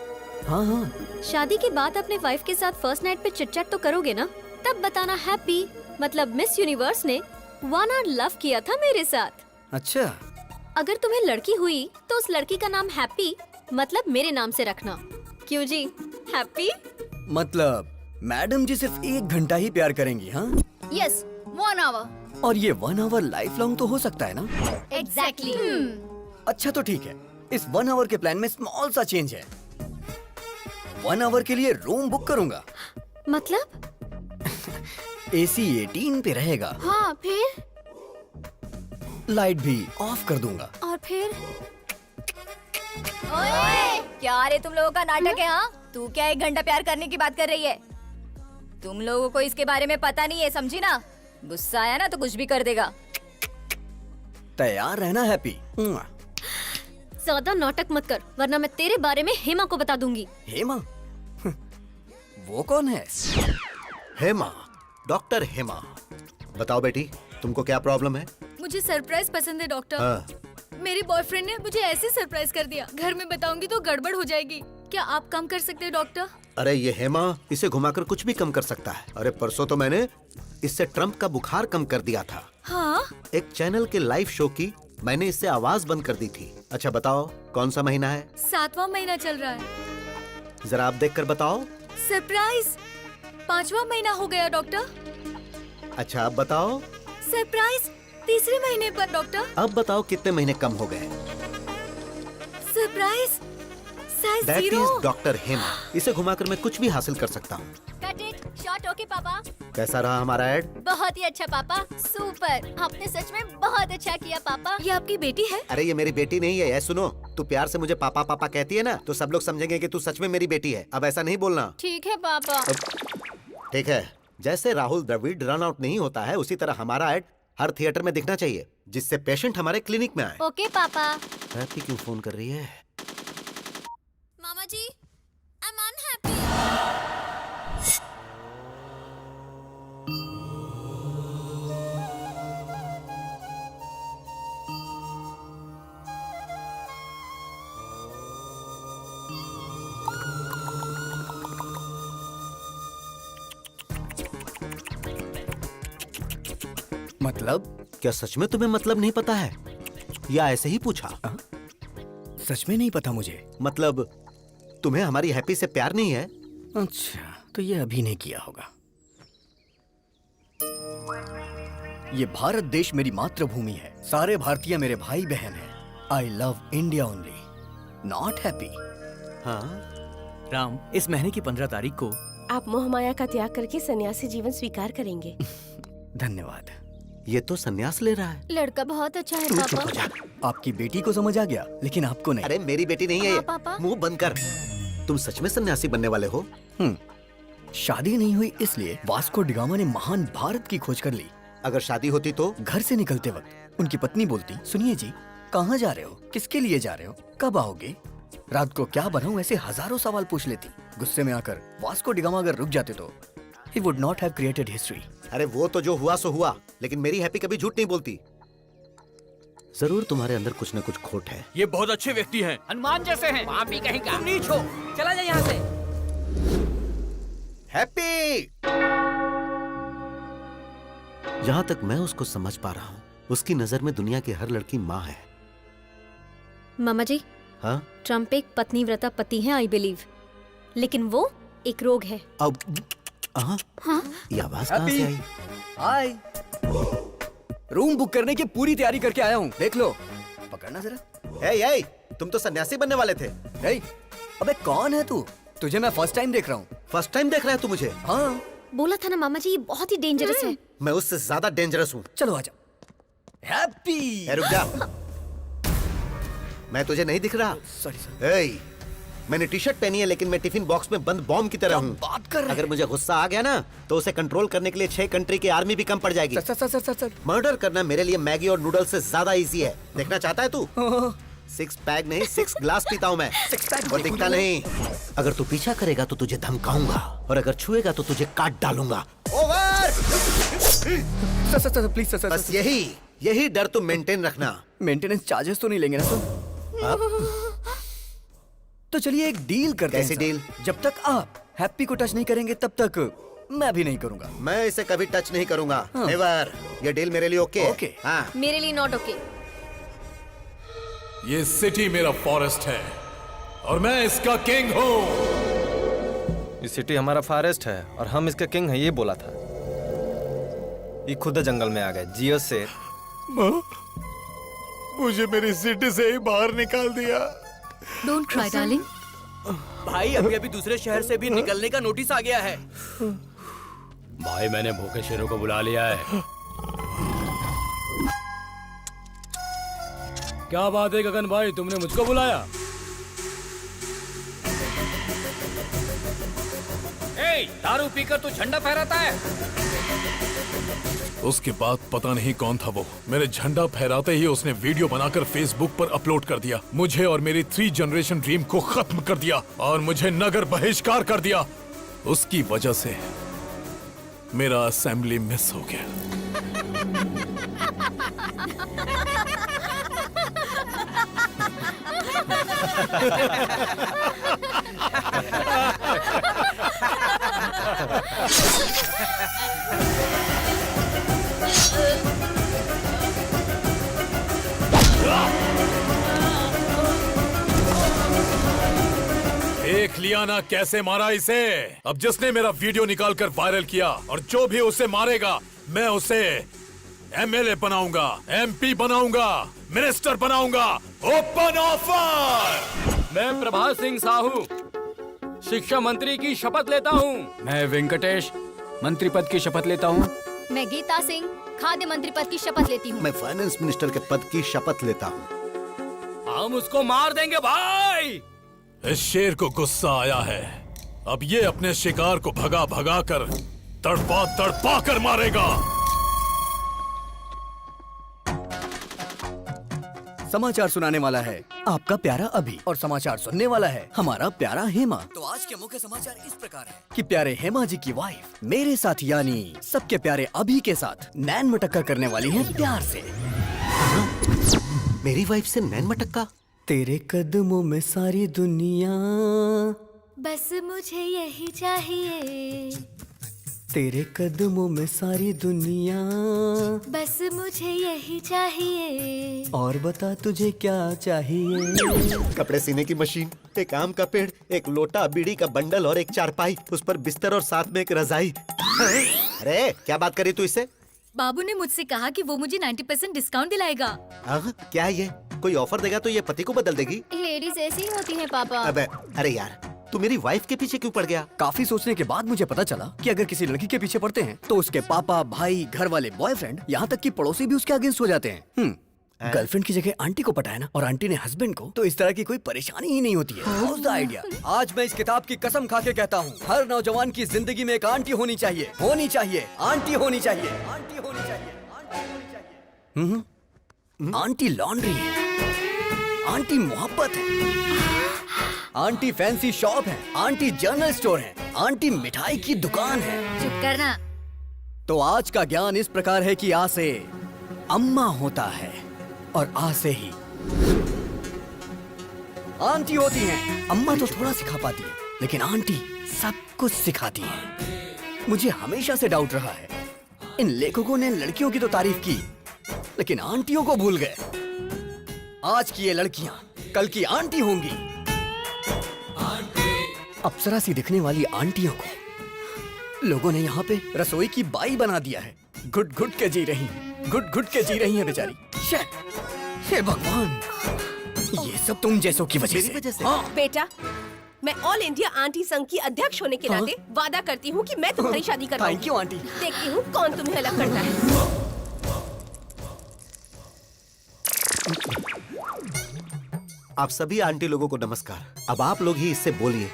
A: हाँ हाँ।
D: शादी के बाद अपने वाइफ के साथ फर्स्ट नाइट पे चिट-चैट तो करोगे ना? तब बताना हैप्पी मतलब मिस यूनिवर्स ने 1 hour लव किया था मेरे साथ।
A: अच्छा,
D: अगर तुम्हें लड़की हुई तो उस लड़की का नाम हैप्पी मतलब मेरे नाम से रखना। क्यों जी, हैप्पी?
A: मतलब मैडम जी सिर्फ 1 घंटा ही प्यार करेंगी? हाँ,
B: यस, 1 hour।
A: और ये 1 hour लाइफ लॉन्ग तो हो सकता है ना?
B: एग्जैक्टली।
A: अच्छा तो ठीक है, इस 1 hour के प्लान में स्मॉल सा चेंज है। 1 hour के लिए रूम बुक करूंगा।
D: मतलब?
A: AC 18 पे रहेगा।
B: हाँ, फिर?
A: लाइट भी ऑफ कर दूंगा।
B: और फिर? ओए, क्या रे तुम लोगों का नाटक है? हाँ, तू क्या 1 घंटा प्यार करने की बात कर रही है? तुम लोगों को इसके बारे में पता नहीं है, समझी ना? गुस्सा आया ना तो कुछ भी कर देगा।
A: तैयार रहना हैप्पी।
D: ज्यादा नाटक मत कर, वरना मैं तेरे बारे में हेमा को बता दूंगी।
A: हेमा? वो कौन है?
I: हेमा, डॉक्टर हेमा। बताओ बेटी, तुमको क्या प्रॉब्लम है?
E: मुझे सरप्राइज पसंद है डॉक्टर।
I: हाँ।
E: मेरी बॉयफ्रेंड ने मुझे ऐसे सरप्राइज कर दिया, घर में बताऊंगी तो गड़बड़ हो जाएगी। क्या आप कम कर सकते हैं डॉक्टर?
I: अरे ये हेमा इसे घुमाकर कुछ भी कम कर सकता है। अरे परसों तो मैंने इससे ट्रम्प का बुखार कम कर दिया था।
E: हाँ?
I: एक चैनल के लाइव शो की मैंने इससे आवाज बंद कर दी थी। अच्छा बताओ, कौन सा महीना है?
E: 7वां महीना चल रहा है।
I: जरा आप देख कर बताओ।
E: सरप्राइज 5वां महीना हो गया डॉक्टर।
I: अच्छा अब बताओ।
E: सरप्राइज 3रे महीने पर डॉक्टर।
I: अब बताओ कितने महीने कम हो गए?
E: Surprise size
I: that
E: 0।
I: Is doctor Hema. इसे घुमाकर मैं कुछ भी हासिल कर सकता हूँ।
B: Cut it short. ओके पापा।
I: कैसा रहा हमारा ऐड?
B: बहुत ही अच्छा पापा, सुपर। आपने सच में बहुत अच्छा किया पापा।
E: ये आपकी बेटी है?
I: अरे ये मेरी बेटी नहीं है। ये सुनो, तू प्यार से मुझे पापा पापा कहती है ना, तो सब लोग समझेंगे कि तू सच में मेरी बेटी है। अब ऐसा नहीं बोलना।
B: ठीक है पापा।
I: ठीक है। जैसे राहुल द्रविड़ रन आउट नहीं होता है, उसी तरह हमारा ऐड हर थिएटर में दिखना चाहिए, जिससे पेशेंट हमारे क्लिनिक में आए।
B: ओके पापा।
I: हैप्पी क्यों फोन कर रही है?
B: मामा जी, आई एम अनहैप्पी।
A: मतलब?
I: क्या सच में तुम्हें मतलब नहीं पता है या ऐसे ही पूछा?
A: सच में नहीं पता मुझे।
I: मतलब तुम्हें हमारी हैप्पी से प्यार नहीं है?
A: अच्छा, तो ये अभी नहीं किया होगा। ये भारत देश मेरी मातृभूमि है। सारे भारतीय मेरे भाई बहन हैं। I love India only, not happy.
L: हाँ राम, इस महीने की 15 तारीख को
M: आप मोह माया का त्याग करके सन्यासी जीवन स्वीकार करेंगे।
A: धन्यवाद।
I: ये तो संन्यास ले रहा है।
B: लड़का बहुत अच्छा है
I: तू चुप
B: पापा।
I: हो जा।
A: आपकी बेटी को समझ आ गया, लेकिन आपको नहीं।
I: अरे मेरी बेटी नहीं है
B: हाँ,
I: ये।
B: पापा।
I: मुंह बंद कर। तुम सच में सन्यासी बनने वाले हो?
A: शादी नहीं हुई इसलिए वास्को डिगामा ने महान भारत की खोज कर ली।
I: अगर शादी होती तो?
A: घर से निकलते वक्त उनकी पत्नी बोलती, सुनिए जी, कहाँ जा रहे हो, किसके लिए जा रहे हो, कब आओगे, रात को क्या बनाऊं, ऐसे हजारों सवाल पूछ लेती। गुस्से में आकर वास्को डिगामा अगर रुक जाते तो he would not have created history।
I: अरे वो तो जो हुआ सो हुआ, लेकिन मेरी हैप्पी कभी झूठ नहीं बोलती। जरूर तुम्हारे अंदर कुछ न कुछ खोट है।
L: ये बहुत अच्छे व्यक्ति हैं,
H: हनुमान जैसे हैं।
L: वहाँ भी कहीं का। तुम नीच हो, चला जा यहाँ से।
I: हैप्पी! जहाँ तक मैं उसको समझ पा रहा हूँ, उसकी नजर में दुनिया की हर लड़की माँ है।
D: मामा जी,
I: हाँ?
D: ट्रम्प एक पत्नीव्रता पति है आई बिलीव, लेकिन वो एक रोग है।
I: अब हाँ? ये आवाज कहाँ से आई?
L: हाय, रूम बुक करने की पूरी तैयारी करके आया हूँ, देख लो। पकड़ना जरा।
I: ए, तुम तो सन्यासी बनने वाले थे।
L: अबे कौन है तू? तुझे मैं फर्स्ट टाइम देख रहा हूँ।
I: फर्स्ट टाइम देख रहा है तू मुझे?
L: हाँ।
D: बोला था ना मामा जी, ये बहुत ही डेंजरस है।
I: मैं उससे ज्यादा डेंजरस हूँ।
L: चलो आजा। हैप्पी।
I: रुक जा। मैं तुझे नहीं दिख रहा?
L: सॉरी।
I: मैंने टी शर्ट पहनी है लेकिन मैं टिफिन बॉक्स में बंद बॉम्ब की तरह हूँ।
L: बात कर रहे
I: अगर मुझे गुस्सा आ गया ना तो उसे कंट्रोल करने के लिए 6 कंट्री की आर्मी भी कम पड़ जाएगी।
L: सर।
I: मर्डर करना मेरे लिए मैगी और नूडल्स से ज्यादा इजी है। देखना चाहता है तू? 6 पैक नहीं 6 ग्लास पीता हूँ मैं, और दिखता नहीं। अगर तू पीछा करेगा तो तुझे धमकाऊंगा, और अगर छुएगा तो तुझे काट डालूंगा। ओवर!
L: Sir please sir.
I: बस यही डर तुम मेंटेन रखना।
L: मेंटेनेंस चार्जेस तो नहीं लेंगे ना सर? तो चलिए एक डील करते हैं।
I: कैसी डील?
L: जब तक आप हैप्पी को टच नहीं करेंगे तब तक मैं भी नहीं करूंगा।
I: मैं इसे कभी टच नहीं करूंगा। नेवर। ये डील मेरे लिए ओके?
L: ओके।
I: हाँ।
D: मेरे लिए नॉट ओके।
J: ये सिटी मेरा फॉरेस्ट है और मैं इसका किंग हूँ।
G: ये सिटी हमारा फॉरेस्ट है और हम इसके किंग हैं, ये बोला था। ये खुद जंगल में आ गए। जियो से
J: मुझे मेरी सिटी से ही बाहर निकाल दिया।
E: Don't cry darling.
L: भाई अभी दूसरे शहर से भी निकलने का नोटिस आ गया है।
K: भाई मैंने भूखे शेरों को बुला लिया है। क्या बात है गगन भाई, तुमने मुझको बुलाया?
H: दारू पीकर तू झंडा फहराता है?
J: उसके बाद पता नहीं कौन था वो, मेरे झंडा फहराते ही उसने वीडियो बनाकर फेसबुक पर अपलोड कर दिया। मुझे और मेरी 3 जनरेशन ड्रीम को खत्म कर दिया और मुझे नगर बहिष्कार कर दिया। उसकी वजह से मेरा असेंबली मिस हो गया। देख लिया ना कैसे मारा इसे। अब जिसने मेरा वीडियो निकालकर वायरल किया और जो भी उसे मारेगा मैं उसे एमएलए बनाऊंगा, एमपी बनाऊंगा, मिनिस्टर बनाऊंगा। Open offer.
H: मैं प्रभात सिंह साहू शिक्षा मंत्री की शपथ लेता हूँ। मैं वेंकटेश मंत्री पद की शपथ लेता हूँ।
B: मैं गीता सिंह खाद्य मंत्री पद की शपथ लेती हूँ।
I: मैं फाइनेंस मिनिस्टर के पद की शपथ लेता हूँ।
K: हम उसको मार देंगे भाई।
J: इस शेर को गुस्सा आया है। अब ये अपने शिकार को भगा भगा कर तड़पा तड़पा कर मारेगा।
L: समाचार सुनाने वाला है आपका प्यारा अभी, और समाचार सुनने वाला है हमारा प्यारा हेमा। तो आज के मुख्य समाचार इस प्रकार है कि प्यारे हेमा जी की वाइफ मेरे साथ यानी सबके प्यारे अभी के साथ नैन मटक्का करने वाली है प्यार से।
I: मेरी वाइफ से नैन मटक्का?
L: तेरे कदमों में सारी दुनिया,
E: बस मुझे यही चाहिए।
L: तेरे कदमों में सारी दुनिया,
E: बस मुझे यही चाहिए।
L: और बता तुझे क्या चाहिए?
I: कपड़े सीने की मशीन, एक आम का पेड़, एक लोटा, बीड़ी का बंडल और एक चारपाई, उस पर बिस्तर और साथ में एक रजाई। अरे क्या बात करी तू इससे?
E: बाबू ने मुझसे कहा कि वो मुझे 90% डिस्काउंट दिलाएगा।
I: क्या है ये? कोई ऑफर देगा तो ये पति को बदल देगी?
B: लेडीज ऐसी ही होती हैं पापा।
I: अबे अरे यार, तू मेरी वाइफ के पीछे क्यों पड़ गया?
L: काफी सोचने के बाद मुझे पता चला कि अगर किसी लड़की के पीछे पड़ते हैं तो उसके पापा, भाई, घर वाले, बॉयफ्रेंड, यहाँ तक कि पड़ोसी भी उसके अगेंस्ट हो जाते हैं। गर्लफ्रेंड की जगह आंटी को पटाया ना, और आंटी ने हस्बैंड को, तो इस तरह की कोई परेशानी ही नहीं होती है। How's the idea? आज मैं इस किताब की कसम खा के कहता हूँ, हर नौजवान की जिंदगी में एक आंटी होनी चाहिए, होनी चाहिए, आंटी होनी चाहिए, आंटी होनी चाहिए, आंटी होनी चाहिए। आंटी लॉन्ड्री है, आंटी मोहब्बत है, आंटी फैंसी शॉप है, आंटी जनरल स्टोर है, आंटी मिठाई की दुकान है।
E: चुप करना।
L: तो आज का ज्ञान इस प्रकार है कि आ से अम्मा होता है और आ से ही आंटी होती है। अम्मा तो थोड़ा सिखा पाती है, लेकिन आंटी सब कुछ सिखाती है। मुझे हमेशा से डाउट रहा है, इन लेखकों ने लड़कियों की तो तारीफ की, लेकिन आंटियों को भूल गए। आज की ये लड़कियां कल की आंटी होंगी। अप्सरा सी दिखने वाली आंटियों को लोगों ने यहाँ पे रसोई की बाई बना दिया है। घुट घुट के जी रही है बेचारी। हे भगवान, ये सब तुम जैसों की वजह से। हाँ।
M: बेटा, मैं ऑल इंडिया आंटी संघ की अध्यक्ष होने के नाते वादा करती हूँ कि मैं तुम्हारी शादी करवाऊंगी।
L: Thank you aunty.
M: देखती हूँ कौन तुम्हें अलग करता है।
I: आप सभी आंटी लोगों को नमस्कार। अब आप लोग ही इससे बोलिए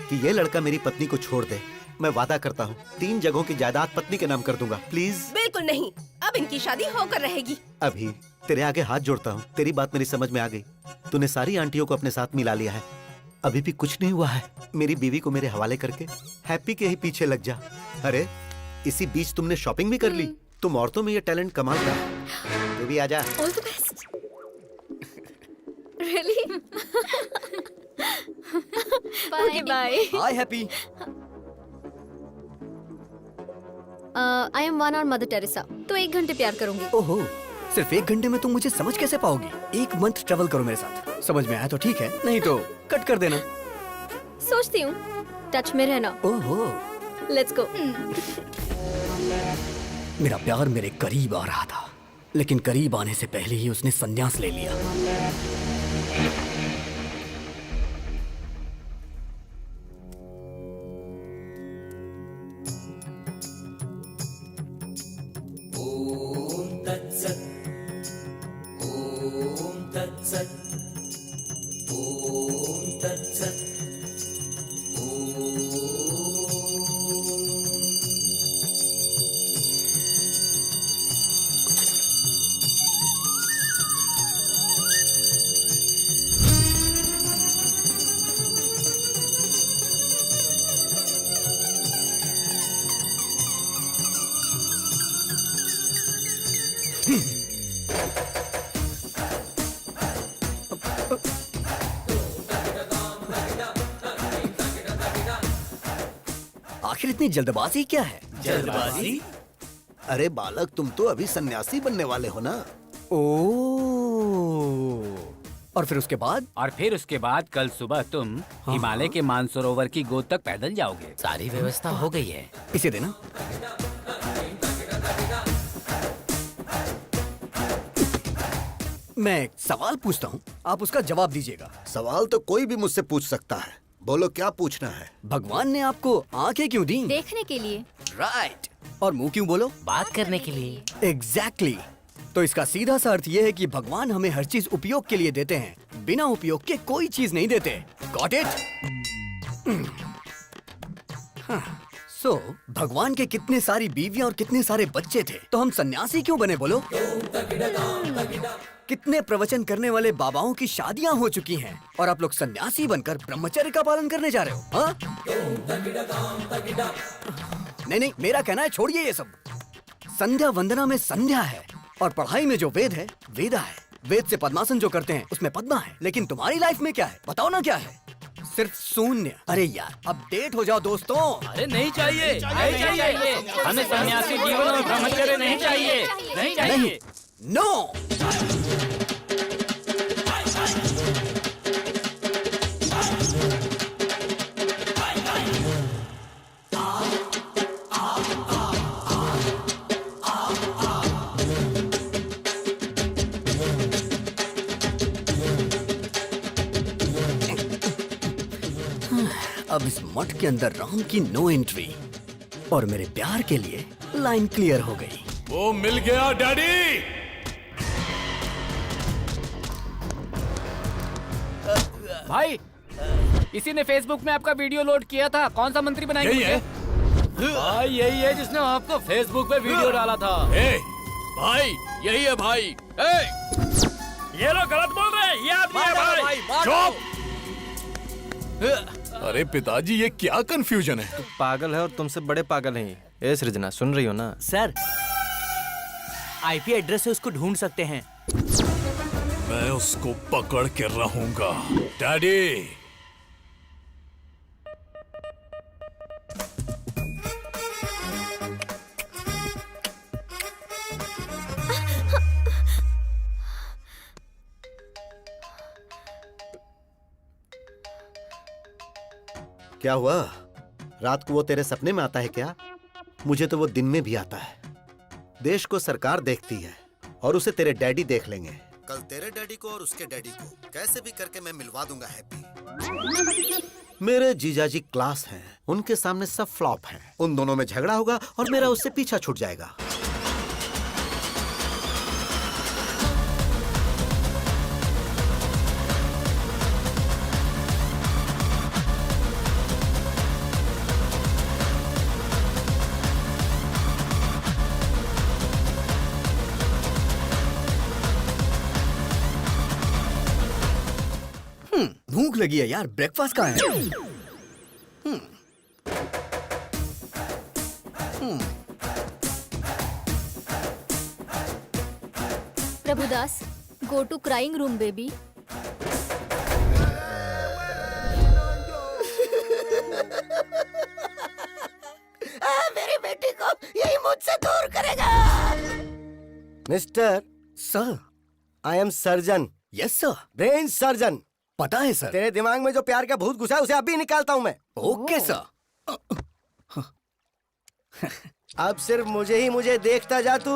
I: कि ये लड़का मेरी पत्नी को छोड़ दे। मैं वादा करता हूँ 3 जगहों की जायदाद पत्नी के नाम कर दूंगा। प्लीज।
M: बिल्कुल नहीं, अब इनकी शादी होकर रहेगी।
I: अभी तेरे आगे हाथ जोड़ता हूँ, तेरी बात मेरी समझ में आ गई। तूने सारी आंटियों को अपने साथ मिला लिया है, अभी भी कुछ नहीं हुआ है। मेरी बीवी को मेरे हवाले करके हैप्पी के ही पीछे लग जा। अरे इसी बीच तुमने शॉपिंग भी कर ली। तुम औरतों में ये टैलेंट कमाल का है। तू भी आजा।
E: All the best. Really? Okay bye.
L: Hi happy.
D: I am 1 और मदर टेरेसा, तो 1 घंटे प्यार करूंगी।
L: ओहो, सिर्फ 1 घंटे में तुम मुझे समझ कैसे पाओगी? 1 मंथ ट्रेवल करो मेरे साथ। समझ में आया तो ठीक है, नहीं तो कट कर देना।
D: सोचती हूँ, टच में रहना।
L: ओहो,
D: लेट्स गो।
L: मेरा प्यार मेरे करीब आ रहा था, लेकिन करीब आने से पहले ही उसने संन्यास ले लिया। आखिर इतनी जल्दबाजी क्या है?
I: जल्दबाजी? अरे बालक, तुम तो अभी सन्यासी बनने वाले हो ना।
L: और फिर उसके बाद?
H: और फिर उसके बाद कल सुबह तुम हिमालय के मानसरोवर की गोद तक पैदल जाओगे।
C: सारी व्यवस्था हो गई है।
L: इसे देना। मैं एक सवाल पूछता हूँ, आप उसका जवाब दीजिएगा।
I: सवाल तो कोई भी मुझसे पूछ सकता है। बोलो क्या पूछना है।
L: भगवान ने आपको आंखें क्यों दी?
B: देखने के लिए।
L: राइट। और मुंह क्यों बोलो?
C: बात करने के लिए।
L: एग्जैक्टली। तो इसका सीधा सा अर्थ ये है कि भगवान हमें हर चीज उपयोग के लिए देते हैं, बिना उपयोग के कोई चीज नहीं देते। Got it? सो भगवान के कितने सारी बीवियां और कितने सारे बच्चे थे, तो हम सन्यासी क्यों बने बोलो? कितने प्रवचन करने वाले बाबाओं की शादियां हो चुकी हैं और आप लोग सन्यासी बनकर ब्रह्मचर्य का पालन करने जा रहे हो? हाँ? नहीं, मेरा कहना है छोड़िए ये सब। संध्या वंदना में संध्या है और पढ़ाई में जो वेद है वेदा है। वेद से पद्मासन जो करते हैं उसमें पद्मा है, लेकिन तुम्हारी लाइफ में क्या है बताओ ना? क्या है? सिर्फ शून्य। अरे यार, अपडेट हो जाओ दोस्तों।
H: अरे नहीं चाहिए, नहीं चाहिए। हमें सन्यासी जीवन और ब्रह्मचर्य नहीं चाहिए, नहीं चाहिए।
L: नो। अब इस मठ के अंदर राम की नो एंट्री और मेरे प्यार के लिए लाइन क्लियर हो गई।
J: वो मिल गया डैडी।
H: भाई, इसी ने फेसबुक में आपका वीडियो लोड किया था। कौन सा मंत्री बनाएंगे?
J: यही है
H: भाई, यही है जिसने आपको फेसबुक पे वीडियो डाला था।
K: भाई यही है भाई।
H: ये लोग गलत बोल रहे हैं, ये आदमी है भाई।
J: चुप। अरे पिताजी, ये क्या कंफ्यूजन है?
G: पागल है और तुमसे बड़े पागल हैं। ए सृजना, सुन रही हो ना?
N: सर, आईपी एड्रेस से उसको ढूंढ सकते हैं।
J: मैं उसको पकड़ के रहूंगा डैडी।
I: क्या हुआ? रात को वो तेरे सपने में आता है क्या? मुझे तो वो दिन में भी आता है। देश को सरकार देखती है और उसे तेरे डैडी देख लेंगे। कल तेरे डैडी को और उसके डैडी को कैसे भी करके मैं मिलवा दूंगा हैप्पी। मेरे जीजाजी क्लास हैं, उनके सामने सब फ्लॉप हैं। उन दोनों में झगड़ा होगा और मेरा उससे पीछा छूट जाएगा।
L: भूख लगी है यार, ब्रेकफास्ट कहाँ है?
B: Prabhudas, go to crying room baby.
F: मेरी बेटी को यही मुझसे दूर करेगा। Mister
L: sir,
F: I am surgeon.
L: Yes sir.
F: Brain surgeon.
L: पता है सर।
F: तेरे दिमाग में जो प्यार का भूत घुसा है उसे अभी निकालता हूँ मैं।
L: Okay sir.
F: अब सिर्फ मुझे देखता जा तू,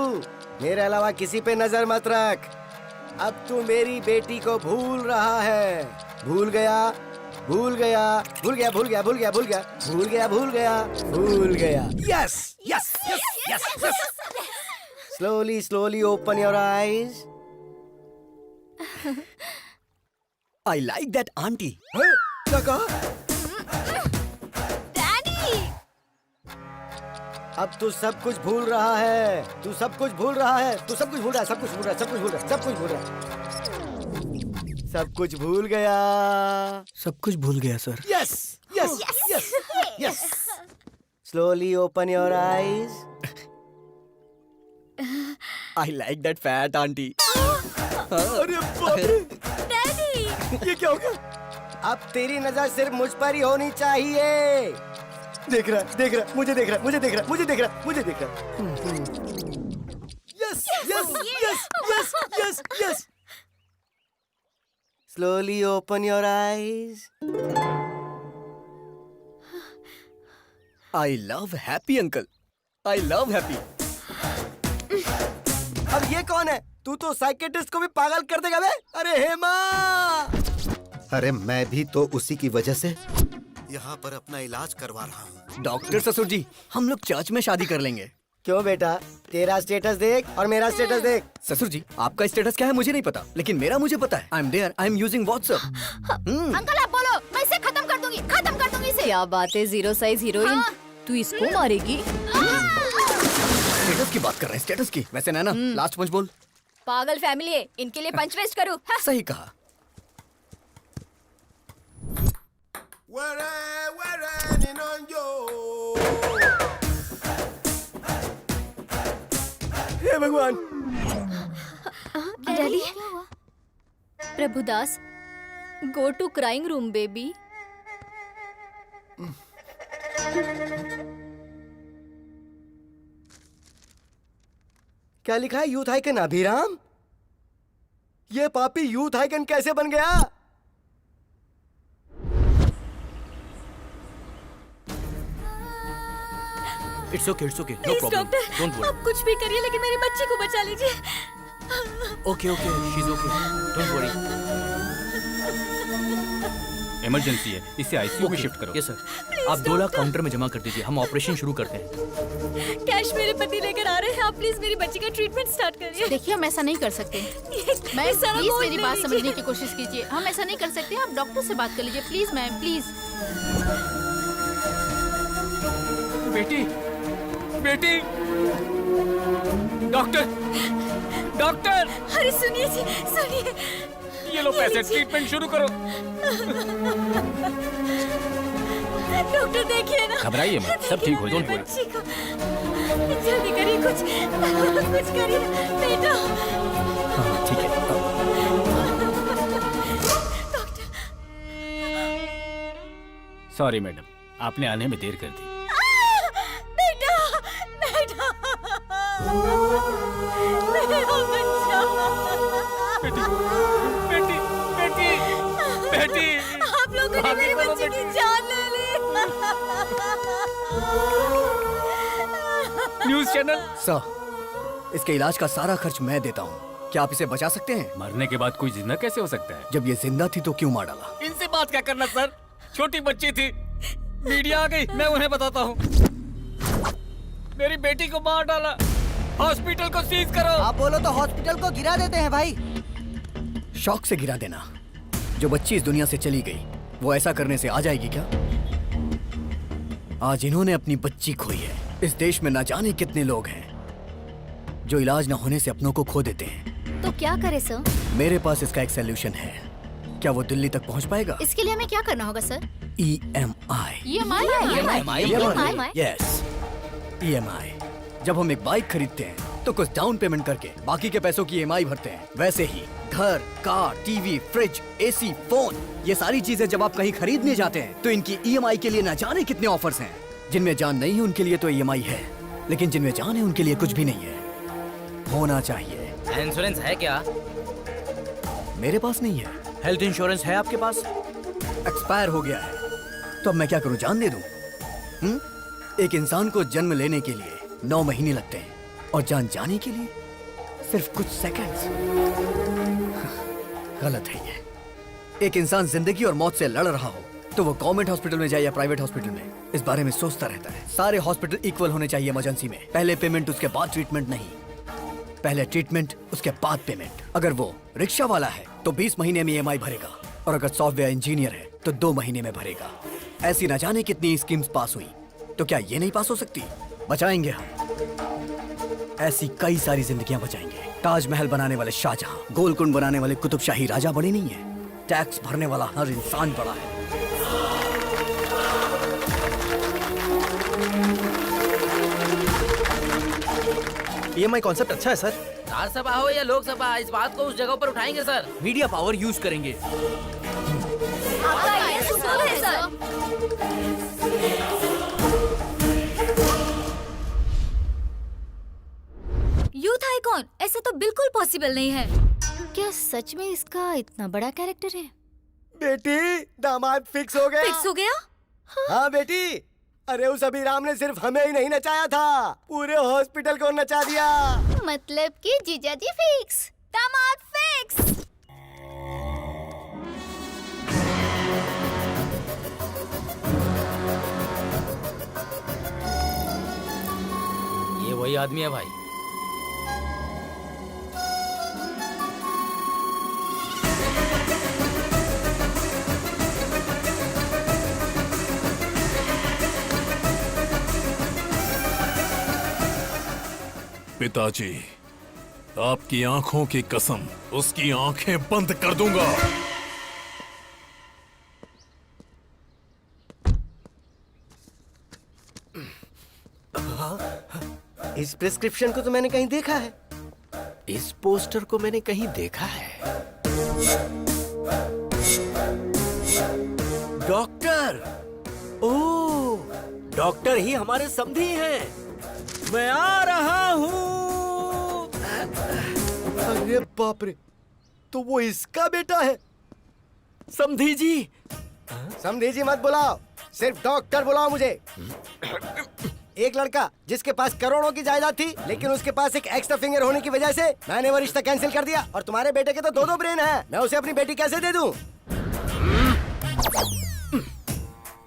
F: मेरे अलावा किसी पे नजर मत रख। अब तू मेरी बेटी को भूल रहा है। भूल गया, भूल गया, भूल गया, भूल गया, भूल गया, भूल गया, भूल गया, भूल गया, भूल गया। Yes yes yes yes yes. Slowly slowly open your eyes.
L: I like that auntie.
F: क्या कहा?
B: डैडी!
F: अब तू सब कुछ भूल रहा है। तू सब कुछ भूल रहा है। तू सब कुछ भूल रहा है। सब कुछ भूल रहा है। सब कुछ भूल रहा है। सब कुछ भूल रहा है। सब कुछ भूल गया।
L: सब कुछ भूल गया sir.
F: Yes yes yes yes. Slowly open your eyes.
L: I like that fat auntie.
F: अरे बाप रे! ये क्या हो गया? अब तेरी नजर सिर्फ मुझ पर ही होनी चाहिए। देख रहा, मुझे देख रहा, मुझे देख रहा, मुझे देख रहा, मुझे देख रहा। Yes yes yes yes yes yes. Slowly open your eyes.
L: I love happy uncle. I love happy.
F: अब ये कौन है? तू तो साइकेट्रिस्ट को भी पागल कर देगा बे। अरे हेमा!
I: अरे मैं भी तो उसी की वजह से यहाँ पर अपना इलाज करवा रहा हूँ।
L: डॉक्टर ससुर जी, हम लोग चर्च में शादी कर लेंगे।
F: क्यों बेटा? तेरा स्टेटस देख और मेरा स्टेटस देख।
L: ससुर जी, आपका स्टेटस क्या है मुझे नहीं पता, लेकिन मेरा मुझे पता है। I am there, I am using WhatsApp.
B: Uncle आप बोलो, मैं इसे खत्म कर दूंगी इसे। क्या बात है, जीरो साइज हीरोइन। तू इसको मारेगी?
L: स्टेटस की बात कर रहे हैं, स्टेटस की। वैसे नैना, लास्ट पंच बोल।
B: पागल फैमिली है, इनके लिए पंच वेस्ट करूं?
L: सही कहा।
F: हे भगवान!
B: Daddy, Prabhudas, go to crying room baby.
F: क्या लिखा है? Youth icon Abhiram? ये पापी यूथ आइकन कैसे बन गया?
K: It's okay, no
E: please
K: problem,
E: doctor,
K: don't worry.
E: आप कुछ भी करिए लेकिन मेरी बच्ची को बचा लीजिए।
K: Okay, she is okay, don't worry.
H: Emergency है, इसे आईसीयू में शिफ्ट करो।
K: Yes sir. आप 2 लाख काउंटर में जमा कर दीजिए, हम ऑपरेशन शुरू करते हैं।
E: कैश मेरे पति लेकर आ रहे हैं, आप प्लीज मेरी बच्ची का ट्रीटमेंट स्टार्ट करिए।
M: देखिए, हम ऐसा नहीं कर सकते। मैम, प्लीज मेरी बात समझने की कोशिश कीजिए। हम ऐसा नहीं कर सकते, आप डॉक्टर से बात कर लीजिए प्लीज मैम, प्लीज।
H: बेटी, बेटी, डॉक्टर, डॉक्टर!
E: अरे सुनिए जी, सुनिए।
H: ये लो पैसे, ट्रीटमेंट शुरू करो।
E: डॉक्टर देखिए ना।
H: घबराइए मत, सब ठीक हो जाएगा। डोंट
E: बच्ची को जल्दी करिए, कुछ करिए बेटा।
L: हाँ ठीक है।
H: सॉरी मैडम, आपने आने में देर कर दी।
E: बेटा, बेटा, मेरा बच्चा।
H: बेटी, बेटी, बेटी, बेटी!
E: आप लोगों ने मेरी बच्ची की जान ले ली।
H: News channel.
L: सर, इसके इलाज का सारा खर्च मैं देता हूँ। क्या आप इसे बचा सकते हैं?
H: मरने के बाद कोई जिंदा कैसे हो सकता है?
L: जब ये जिंदा थी तो क्यों मार डाला?
H: इनसे बात क्या करना सर, छोटी बच्ची थी, मीडिया आ गई, मैं उन्हें बताता हूँ। मेरी बेटी को मार डाला, हॉस्पिटल को सीज करो।
F: आप बोलो तो हॉस्पिटल को गिरा देते हैं भाई।
L: शौक से गिरा देना। जो बच्ची इस दुनिया से चली गई, वो ऐसा करने से आ जाएगी क्या? आज इन्होंने अपनी बच्ची खोई है। इस देश में ना जाने कितने लोग हैं जो इलाज न होने से अपनों को खो देते हैं।
D: तो क्या करे सर?
L: मेरे पास इसका एक सोल्यूशन है। क्या वो दिल्ली तक पहुंच पाएगा?
D: इसके लिए हमें क्या करना होगा सर?
L: EMI। Yes, EMI। जब हम एक बाइक खरीदते हैं तो कुछ डाउन पेमेंट करके बाकी के पैसों की EMI भरते हैं। वैसे ही घर, car, TV, fridge, AC, phone, ये सारी चीजें जब आप कहीं खरीदने जाते हैं तो इनकी EMI के लिए न जाने कितने ऑफर्स हैं। जिनमें जान नहीं है उनके लिए तो EMI है, लेकिन जिनमें जान है उनके लिए कुछ भी नहीं है। होना चाहिए।
N: इंश्योरेंस है क्या?
L: मेरे पास नहीं है।
N: हेल्थ इंश्योरेंस है आपके पास?
L: एक्सपायर हो गया है। तो अब मैं क्या करूं, जान दे दूं? एक इंसान को जन्म लेने के लिए 9 महीने लगते हैं और जान जाने के लिए सिर्फ कुछ सेकंड्स। गलत है ये। एक इंसान जिंदगी और मौत से लड़ रहा हो तो वो गवर्नमेंट हॉस्पिटल में जाए या प्राइवेट हॉस्पिटल में, इस बारे में सोचता रहता है। सारे हॉस्पिटल इक्वल होने चाहिए इमरजेंसी में। पहले पेमेंट उसके बाद ट्रीटमेंट नहीं, पहले ट्रीटमेंट उसके बाद पेमेंट। अगर वो रिक्शा वाला है तो 20 महीने में EMI भरेगा, और अगर सॉफ्टवेयर इंजीनियर है तो 2 महीने में भरेगा। ऐसी न जाने कितनी स्कीम्स पास हुई, तो क्या ये नहीं पास हो सकती? बचाएंगे हम। ऐसी कई सारी जिंदगियां बचाएंगे। ताजमहल बनाने वाले शाहजहां, गोलकुंड बनाने वाले कुतुबशाही राजा बड़े नहीं है, टैक्स भरने वाला हर इंसान बड़ा है।
G: EMI कॉन्सेप्ट अच्छा है सर।
N: राज्यसभा हो या लोकसभा, इस बात को उस जगह पर उठाएंगे सर। मीडिया पावर यूज करेंगे।
B: आपका आइडिया सुपर है सर।
E: यूथ आइकॉन, ऐसा तो बिल्कुल पॉसिबल नहीं है।
B: क्या सच में इसका इतना बड़ा कैरेक्टर है?
F: बेटी, दामाद फिक्स हो गया।
E: फिक्स हो गया?
F: हाँ बेटी, अरे उस अभिराम ने सिर्फ हमें ही नहीं नचाया था, पूरे हॉस्पिटल को नचा दिया।
B: मतलब कि जीजाजी फिक्स, दामाद फिक्स।
N: ये वही आदमी है भाई।
J: पिताजी, आपकी आंखों की कसम, उसकी आंखें बंद कर दूंगा।
F: इस प्रिस्क्रिप्शन को तो मैंने कहीं देखा है।
C: इस पोस्टर को मैंने कहीं देखा है। डॉक्टर, ओह, डॉक्टर ही हमारे समधी हैं। मैं आ रहा हूँ।
F: अरे बाप रे, तो वो इसका बेटा है।
C: समधी जी।
F: समधी जी मत बुलाओ, सिर्फ डॉक्टर बुलाओ मुझे। एक लड़का जिसके पास करोड़ों की जायदाद थी, लेकिन उसके पास एक एक्स्ट्रा फिंगर होने की वजह से मैंने वो रिश्ता कैंसिल कर दिया। और तुम्हारे बेटे के तो 2-2 ब्रेन हैं। मैं उसे अपनी बेटी कैसे दे दूं?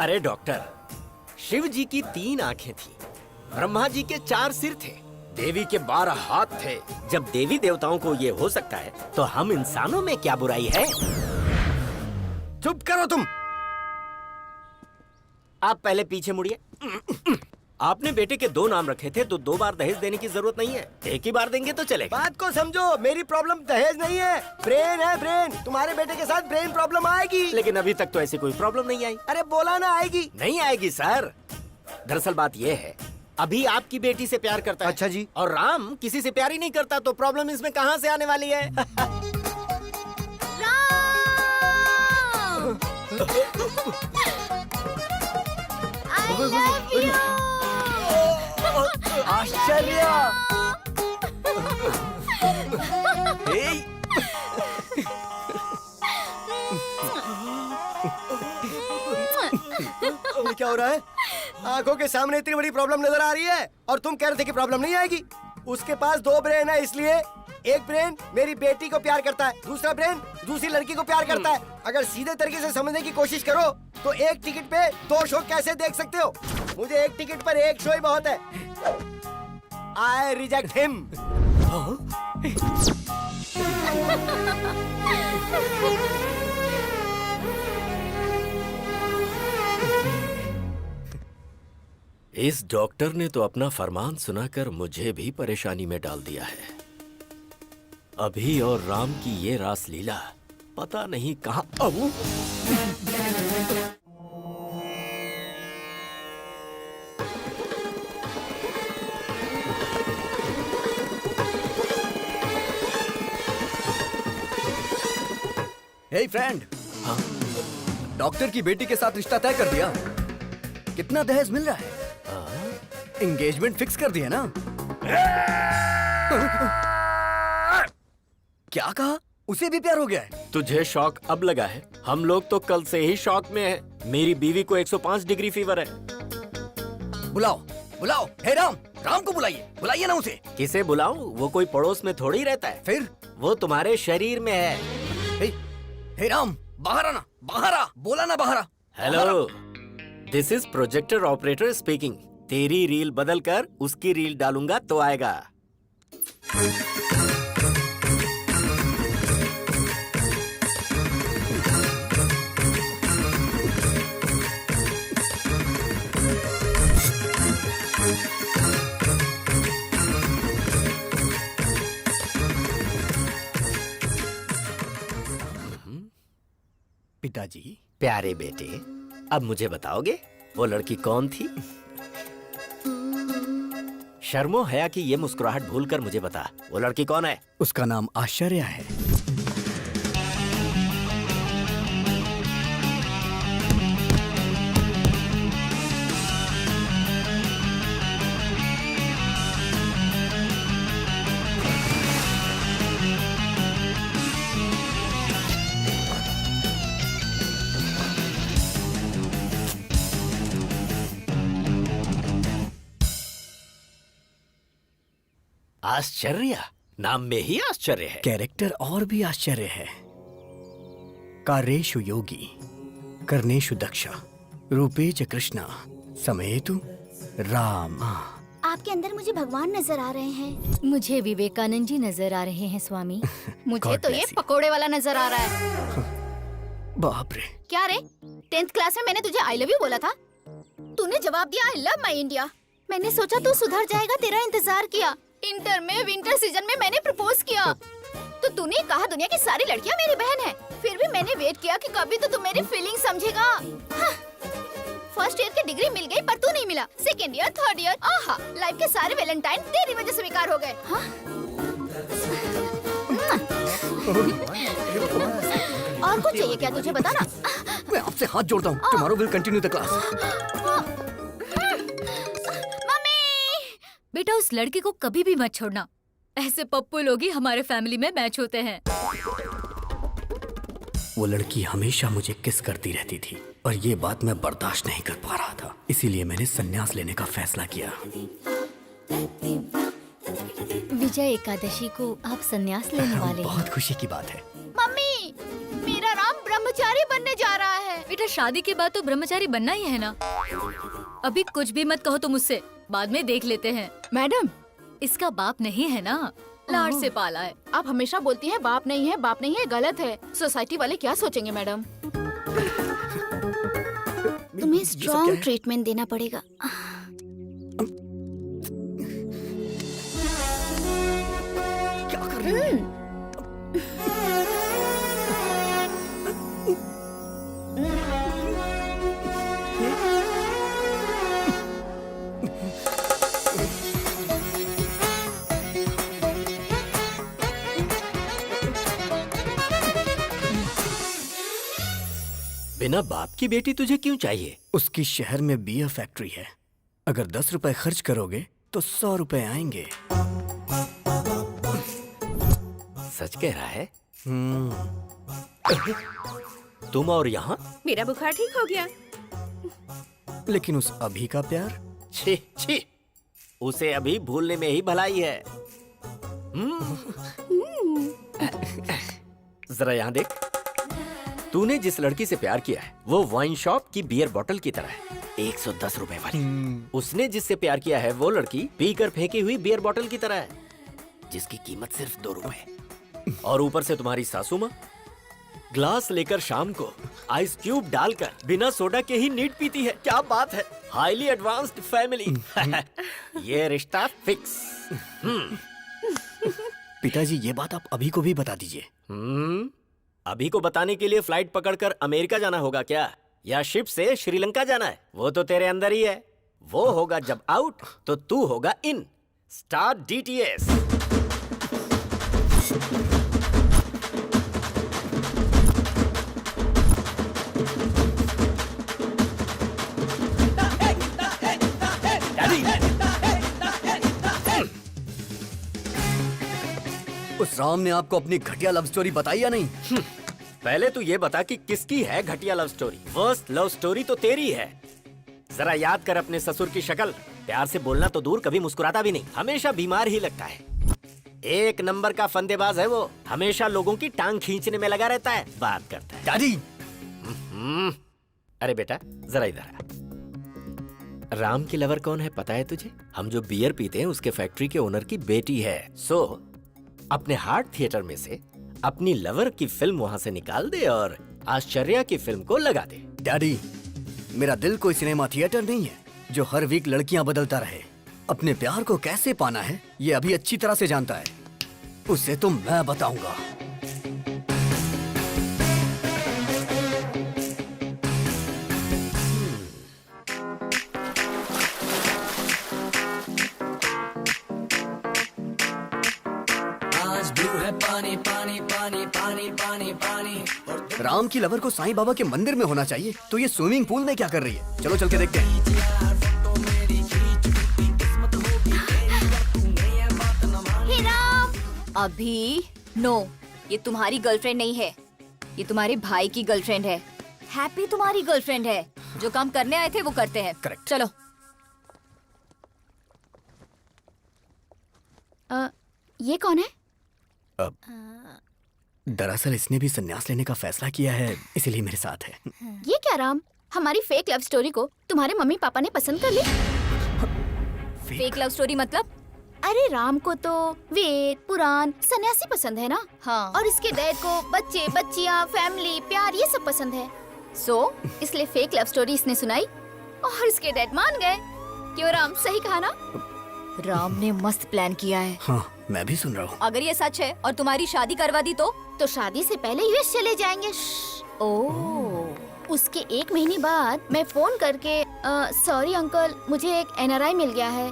C: अरे डॉक्टर, शिव जी की 3 आंखें थी, ब्रह्मा जी के 4 सिर थे, देवी के 12 हाथ थे। जब देवी देवताओं को ये हो सकता है, तो हम इंसानों में क्या बुराई है?
F: चुप करो तुम।
C: आप पहले पीछे मुड़िए। आपने बेटे के 2 नाम रखे थे, तो 2 बार दहेज देने की जरूरत नहीं है। एक ही बार देंगे तो चलेगा।
F: बात को समझो, मेरी प्रॉब्लम दहेज नहीं है, ब्रेन है ब्रेन। तुम्हारे बेटे के साथ ब्रेन प्रॉब्लम आएगी।
C: लेकिन अभी तक तो ऐसी कोई प्रॉब्लम नहीं आई।
F: अरे बोला ना आएगी।
C: नहीं आएगी सर। दरअसल बात यह है, अभी आपकी बेटी से प्यार करता है।
F: अच्छा जी।
C: और राम किसी से प्यार ही नहीं करता, तो प्रॉब्लम इसमें कहाँ से आने वाली है?
B: I love you.
C: आश्चर्य।
F: क्या क्या हो रहा है? आंखों के सामने इतनी बड़ी प्रॉब्लम नजर आ रही है और तुम कह रहे थे कि प्रॉब्लम नहीं आएगी। उसके पास 2 ब्रेन है, इसलिए एक ब्रेन मेरी बेटी को प्यार करता है, दूसरा ब्रेन दूसरी लड़की को प्यार करता है। अगर सीधे तरीके से समझने की कोशिश करो तो एक टिकट पे 2 शो कैसे देख सकते हो? मुझे एक टिकट पर एक शो ही बहुत है। I reject him.
C: इस डॉक्टर ने तो अपना फरमान सुनाकर मुझे भी परेशानी में डाल दिया है। अभी और राम की ये रास लीला पता नहीं कहाँ।
L: हे फ्रेंड, डॉक्टर की बेटी के साथ रिश्ता तय कर दिया। कितना दहेज मिल रहा है? एंगेजमेंट फिक्स कर दिया ना? क्या कहा? उसे भी प्यार हो गया है?
C: तुझे शौक अब लगा है? हम लोग तो कल से ही शौक में हैं। मेरी बीवी को 105 डिग्री फीवर है।
L: बुलाओ बुलाओ। हे राम, राम को बुलाइए, बुलाइए ना उसे।
C: किसे बुलाऊं? वो कोई पड़ोस में थोड़ी रहता है।
L: फिर
C: वो तुम्हारे शरीर में है।
L: हे राम, बाहर आना, बाहर आ, बोला ना बाहर आ।
C: Hello, this is projector operator speaking. तेरी रील बदल कर उसकी रील डालूंगा तो आएगा।
A: पिताजी।
C: प्यारे बेटे, अब मुझे बताओगे वो लड़की कौन थी? शर्मो हया की ये मुस्कुराहट भूलकर मुझे बता, वो लड़की कौन है?
A: उसका नाम आश्चर्य है।
C: आश्चर्य, नाम में ही आश्चर्य है।
A: कैरेक्टर और भी आश्चर्य है। कार्येषु योगी, कर्णेषु दक्ष, रूपेच कृष्णा, समेतु राम।
O: आपके अंदर मुझे भगवान नजर आ रहे हैं।
B: मुझे विवेकानंद जी नजर आ रहे हैं स्वामी। मुझे
A: God
B: तो ये
A: bless you.
B: पकोड़े वाला नजर आ रहा है।
A: बाप रे।
B: क्या रे, 10th क्लास में मैंने तुझे आई लव यू बोला था, तूने जवाब दिया आई लव माई इंडिया। मैंने सोचा तू सुधर जाएगा, तेरा इंतजार किया। इंटर में विंटर सीजन में मैंने प्रपोज किया तो तूने कहा दुनिया की सारी लड़कियां मेरी बहन है। फिर भी मैंने वेट किया कि कभी तो तू मेरी फीलिंग समझेगा। फर्स्ट ईयर की डिग्री मिल गई पर तू नहीं मिला। सेकेंड ईयर, थर्ड ईयर, आहा, लाइफ के सारे वैलेंटाइन तेरी वजह से बेकार हो गए। और कुछ चाहिए क्या तुझे, बता ना।
A: मैं आपसे हाथ जोड़ता हूँ। Tomorrow will continue the class.
E: बेटा उस लड़के को कभी भी मत छोड़ना। ऐसे पप्पू लोग ही हमारे फैमिली में मैच होते हैं।
A: वो लड़की हमेशा मुझे किस करती रहती थी और ये बात मैं बर्दाश्त नहीं कर पा रहा था। इसीलिए मैंने संन्यास लेने का फैसला किया।
B: विजय एकादशी को आप संन्यास लेने वाले हैं।
A: बहुत खुशी की बात है।
B: मम्मी, मेरा राम ब्रह्मचारी बनने जा रहा है।
E: बेटा शादी के बाद तो ब्रह्मचारी बनना ही है ना। अभी कुछ भी मत कहो तुम मुझसे, बाद में देख लेते हैं।
B: मैडम,
E: इसका बाप नहीं है ना, लाड से पाला है।
B: आप हमेशा बोलती हैं बाप नहीं है, बाप नहीं है, गलत है। सोसाइटी वाले क्या सोचेंगे मैडम?
O: तुम्हें स्ट्रॉन्ग ट्रीटमेंट देना पड़ेगा।
A: क्या कर रही है?
C: बिना बाप की बेटी तुझे क्यों चाहिए?
A: उसकी शहर में बियर फैक्ट्री है। अगर 10 रुपए खर्च करोगे तो 100 रुपए आएंगे।
C: सच कह रहा है? तुम और यहाँ?
M: मेरा बुखार ठीक हो गया।
L: लेकिन उस अभी का प्यार?
C: छी छी, उसे अभी भूलने में ही भलाई है। जरा यहाँ देख, तूने जिस लड़की से प्यार किया है वो वाइन शॉप की बियर बोतल की तरह है, 110 रुपए वाली। उसने जिससे प्यार किया है वो लड़की पीकर फेंकी हुई बियर बोतल की तरह है, जिसकी कीमत सिर्फ 2 रुपए। और ऊपर से तुम्हारी सासू माँ ग्लास लेकर शाम को आइस क्यूब डालकर बिना सोडा के ही नीट पीती है। क्या बात है, हाईली एडवांस्ड फैमिली। ये रिश्ता फिक्स।
L: पिताजी, ये बात आप अभी को भी बता दीजिए।
C: अभी को बताने के लिए फ्लाइट पकड़कर अमेरिका जाना होगा क्या, या शिप से श्रीलंका जाना है? वो तो तेरे अंदर ही है। वो होगा जब आउट तो तू होगा इन। Start DTS।
L: उस राम ने आपको अपनी घटिया लव स्टोरी बताई या नहीं?
C: पहले तू ये बता कि किसकी है घटिया love story. Worst love story तो तेरी है। जरा याद कर अपने ससुर की शक्ल। प्यार से बोलना तो दूर, कभी मुस्कुराता भी नहीं, हमेशा बीमार ही लगता है। 1 नंबर का फंदेबाज है वो, हमेशा लोगों की टांग खींचने में लगा रहता है, बात करता है।
L: डैडी!
C: अरे बेटा जरा इधर आ। राम की लवर कौन है पता है तुझे? हम जो बियर पीते हैं उसके फैक्ट्री के ओनर की बेटी है। सो अपने हार्ट थिएटर में से अपनी लवर की फिल्म वहां से निकाल दे और आश्चर्या की फिल्म को लगा दे।
L: डैडी, मेरा दिल कोई सिनेमा थिएटर नहीं है जो हर वीक लड़कियां बदलता रहे। अपने प्यार को कैसे पाना है ये अभी अच्छी तरह से जानता है, उसे तो मैं बताऊंगा।
N: पानी पानी पानी पानी पानी पानी।
L: राम की लवर को साईं बाबा के मंदिर में होना चाहिए, तो ये स्विमिंग पूल में क्या कर रही है? चलो चल के देखते हैं।
B: हे राम! अभी नो, ये तुम्हारी गर्लफ्रेंड नहीं है, ये तुम्हारे भाई की गर्लफ्रेंड है। हैप्पी तुम्हारी गर्लफ्रेंड है। जो काम करने आए थे वो करते हैं।
L: करेक्ट।
B: चलो। ये कौन है?
L: दरअसल इसने भी संन्यास लेने का फैसला किया है, इसीलिए मेरे साथ है।
B: ये क्या राम, हमारी फेक लव स्टोरी को तुम्हारे मम्मी पापा ने पसंद कर ली? फेक लव स्टोरी मतलब? अरे राम को तो वेद पुराण सन्यासी पसंद है ना। हाँ। और इसके डैड को बच्चे बच्चियाँ फैमिली प्यार ये सब पसंद है। इसलिए फेक लव स्टोरी इसने सुनाई और इसके डैड मान गए। क्यों राम, सही कहा ना? राम ने मस्त प्लान किया है।
L: हाँ, मैं भी सुन रहा हूँ।
B: अगर ये सच है और तुम्हारी शादी करवा दी तो शादी से पहले यूएस चले जाएंगे। उसके 1 महीने बाद मैं फोन करके सॉरी अंकल, मुझे एक NRI मिल गया है,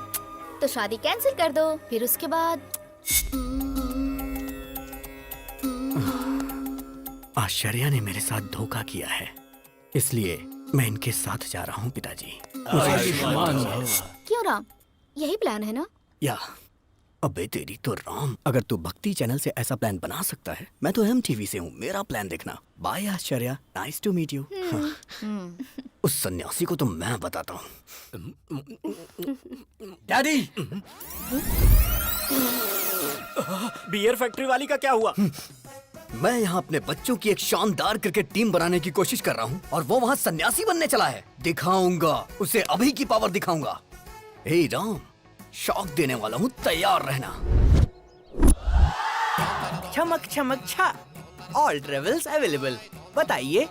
B: तो शादी कैंसिल कर दो। फिर उसके बाद
L: आश्चर्या ने मेरे साथ धोखा किया है, इसलिए मैं इनके साथ जा रहा हूँ पिताजी।
B: क्यों राम, यही प्लान है ना?
L: या अबे तेरी तो राम, अगर तू भक्ति चैनल से ऐसा प्लान बना सकता है, मैं तो MTV से हूँ, मेरा प्लान देखना। Bye Ashcharya, nice to meet you. उस सन्यासी को तो मैं बताता हूँ।
C: डैडी! बियर फैक्ट्री वाली का क्या हुआ?
L: मैं यहाँ अपने बच्चों की एक शानदार क्रिकेट टीम बनाने की कोशिश कर रहा हूँ और वो वहाँ सन्यासी बनने चला है। दिखाऊंगा उसे, अभी की पावर दिखाऊंगा। हे राम, शॉक देने वाला हूँ, तैयार रहना।
N: चमक चमक छा, ऑल ट्रेवल्स अवेलेबल। बताइए,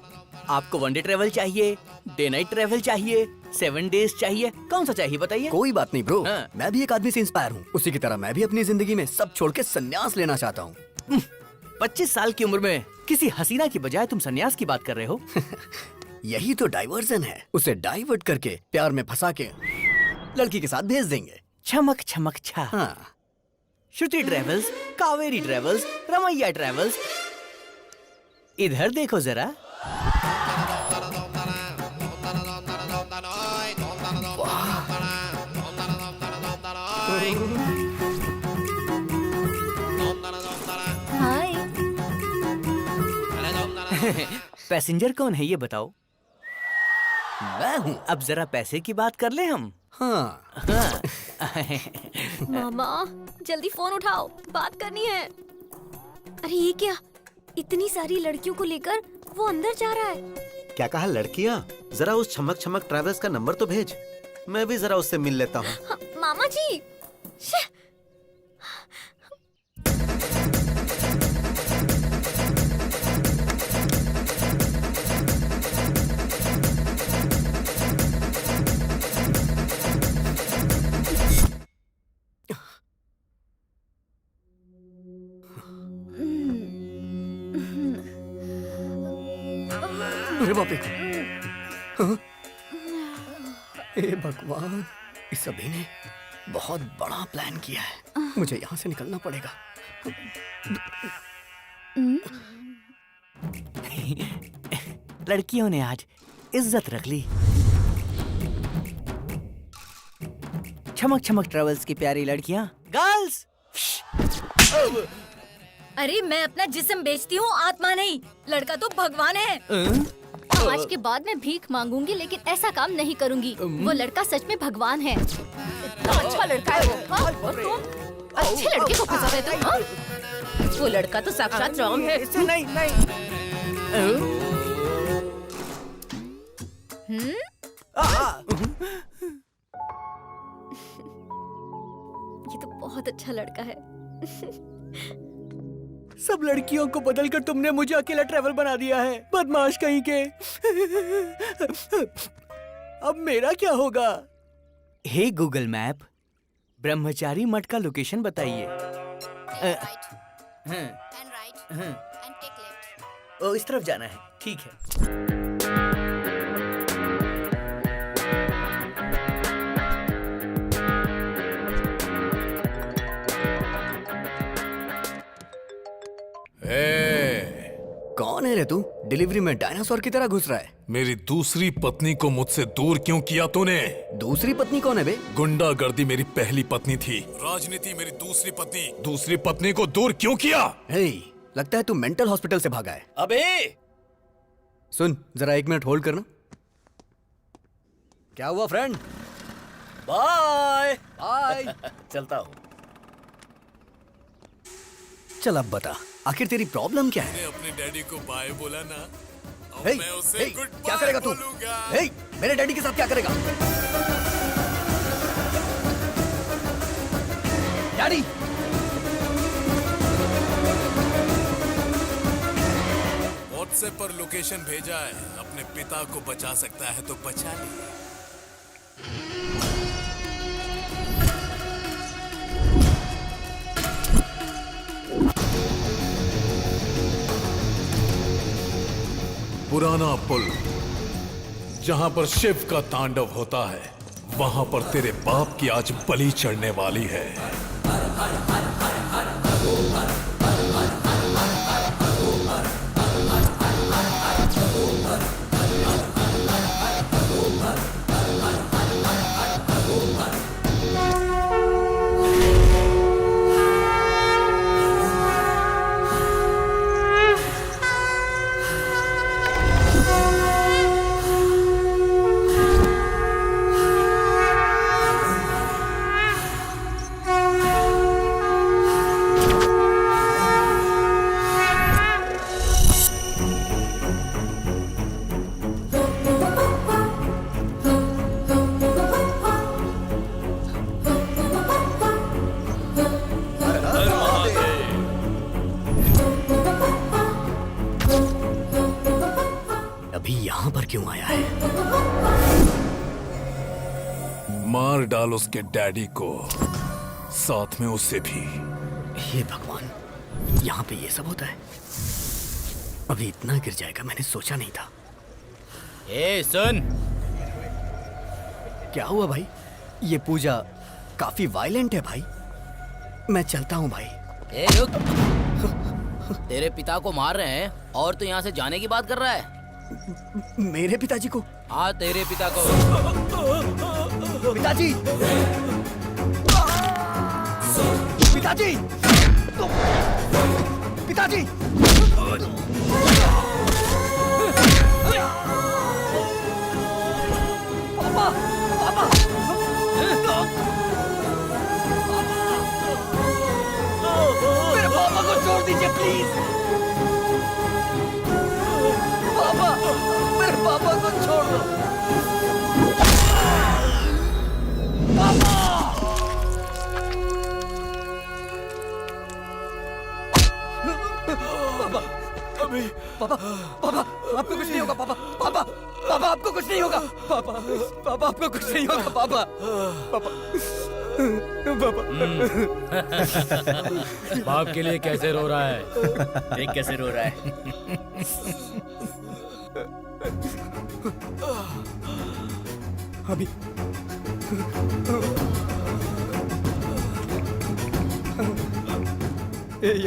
N: आपको 1 डे ट्रेवल चाहिए, डे नाइट ट्रेवल चाहिए, 7 डेज चाहिए, कौन सा चाहिए बताइए?
L: कोई बात नहीं ब्रो,
N: हाँ।
L: मैं भी एक आदमी से इंस्पायर हूँ। उसी की तरह मैं भी अपनी जिंदगी में सब छोड़ के संन्यास लेना चाहता हूँ।
N: 25 साल की उम्र में किसी हसीना की बजाय तुम संन्यास की बात कर रहे हो?
L: यही तो डाइवर्जन है, उसे डाइवर्ट करके प्यार में फंसा के लड़की के साथ भेज देंगे।
N: चमक चमक छा।
L: हाँ।
N: Shruti travels, Kaveri travels, Ramaiah travels, इधर देखो जरा।
B: हाय।
N: पैसेंजर कौन है ये बताओ?
L: मैं हूँ।
N: अब जरा पैसे की बात कर ले हम।
L: हाँ।
D: मामा जल्दी फोन उठाओ, बात करनी है। अरे ये क्या, इतनी सारी लड़कियों को लेकर वो अंदर जा रहा है।
I: क्या कहा लड़कियाँ? जरा उस छमक छमक ट्रैवल्स का नंबर तो भेज, मैं भी जरा उससे मिल लेता हूँ।
D: हाँ, मामा जी। श्श।
L: अरे बाप रे। हाँ? हे भगवान, इस सभी ने बहुत बड़ा प्लान किया है। मुझे यहाँ से निकलना पड़ेगा।
N: लड़कियों ने आज इज्जत रख ली। छमक छमक ट्रेवल्स की प्यारी लड़कियाँ, गर्ल्स।
E: अरे मैं अपना जिस्म बेचती हूँ, आत्मा नहीं। लड़का तो भगवान है।
B: आज के बाद मैं भीख मांगूंगी, लेकिन ऐसा काम नहीं करूंगी। वो लड़का सच में भगवान है। इतना अच्छा लड़का है वो। हाँ? और तुम अच्छे लड़के को फंसा रहे तुम। हाँ? वो लड़का तो साक्षात राम है।
N: इससे नहीं नहीं।
D: ये तो बहुत अच्छा लड़का है।
N: सब लड़कियों को बदलकर तुमने मुझे अकेला ट्रैवल बना दिया है, बदमाश कहीं के। अब मेरा क्या होगा? हे गूगल मैप, ब्रह्मचारी मठ का लोकेशन बताइए। ओ, इस तरफ जाना है। ठीक है।
L: कौन है रे तू? डिलीवरी में डायनासोर की तरह घुस रहा है।
J: मेरी दूसरी पत्नी को मुझसे दूर क्यों किया तूने?
L: दूसरी पत्नी कौन है बे?
J: गुंडागर्दी मेरी पहली पत्नी थी, राजनीति मेरी दूसरी पत्नी। दूसरी पत्नी को दूर क्यों किया?
L: हे, लगता है तू मेंटल हॉस्पिटल से भागा है।
N: अबे
L: सुन, जरा 1 मिनट होल्ड करना। क्या हुआ फ्रेंड?
N: Bye
L: bye.
N: चलता हूँ।
L: चल अब बता, आखिर तेरी प्रॉब्लम क्या है?
J: अपने डैडी को बाय बोला ना, अब
L: हे,
J: मैं उसे
L: हे,
J: गुड
L: क्या करेगा तू? हे, मेरे डैडी के साथ क्या करेगा? डैडी!
J: व्हाट्सएप पर लोकेशन भेजा है, अपने पिता को बचा सकता है तो बचा ले। पुराना पुल, जहां पर शिव का तांडव होता है, वहां पर तेरे बाप की आज बलि चढ़ने वाली है।
L: क्यों आया है?
J: मार डाल उसके डैडी को, साथ में उसे भी।
L: हे भगवान, यहाँ पे ये सब होता है? अभी इतना गिर जाएगा मैंने सोचा नहीं था।
N: ए सुन,
L: क्या हुआ भाई? ये पूजा काफी वायलेंट है भाई। मैं चलता हूँ भाई।
N: ए रुक, तेरे पिता को मार रहे हैं और तू यहाँ से जाने की बात कर रहा है?
L: मेरे पिताजी को?
N: हाँ तेरे पिता को।
L: पिताजी! पिताजी! पिताजी! मेरे पापा को छोड़ दीजिए प्लीज। पापा, मेरे पापा को छोड़ दो। पापा! पापा, अभी पापा, पापा, आपको कुछ नहीं होगा पापा, पापा, पापा आपको कुछ नहीं होगा, पापा, पापा आपको कुछ नहीं होगा, पापा, पापा, पापा।
P: बाप के लिए कैसे रो रहा है?
N: देख कैसे रो रहा है।
L: अभी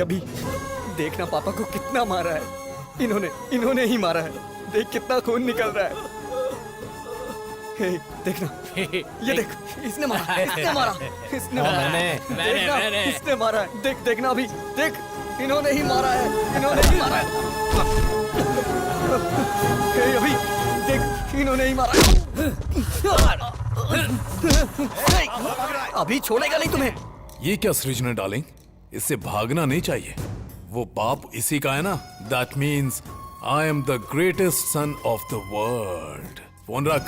L: अभी देखना पापा को कितना मारा है। इन्होंने ही मारा है। देख कितना खून निकल रहा है। हे, देखना, ये देख, इसने मारा, इसने मारा, इसने मारा, देखना, इसने मारा है। देखना अभी, देख, इन्होंने ही मारा है, इन्होंने ही मारा है। हे, अभी देख, इन्होंने ही मारा है। अभी छोड़ेगा नहीं तुम्हें।
J: ये क्या सृजना डार्लिंग, इससे भागना नहीं चाहिए। वो बाप इसी का है ना। That means I am the greatest son of the world. Phone रख।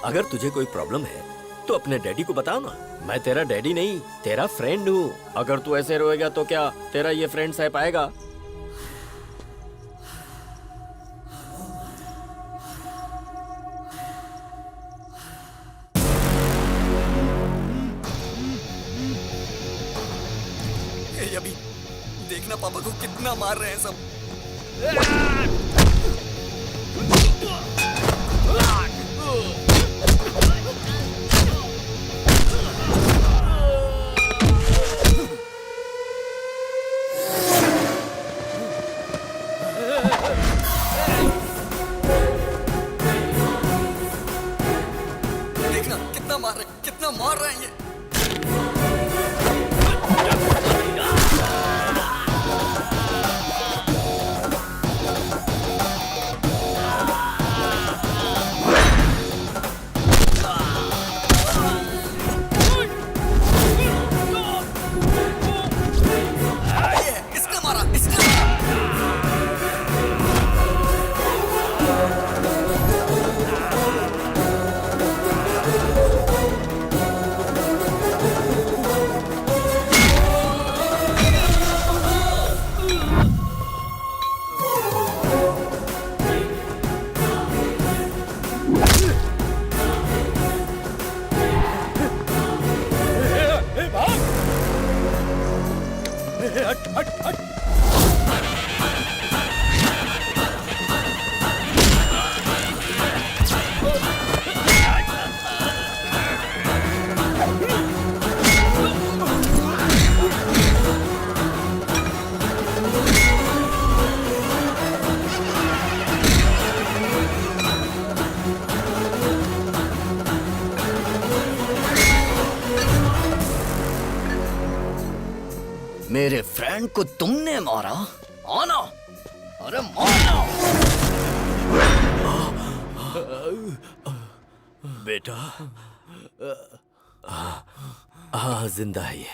C: अगर तुझे कोई प्रॉब्लम है तो अपने डैडी को बताओ ना। मैं तेरा डैडी नहीं, तेरा फ्रेंड हूँ। अगर तू ऐसे रोएगा तो क्या तेरा ये फ्रेंड सह पाएगा?
L: अभी देखना पापा को कितना मार रहे हैं सब। देखना कितना मार रहे हैं ये। मेरे फ्रेंड को तुमने मारा? आना, अरे मारना।
C: बेटा, हाँ जिंदा है ये।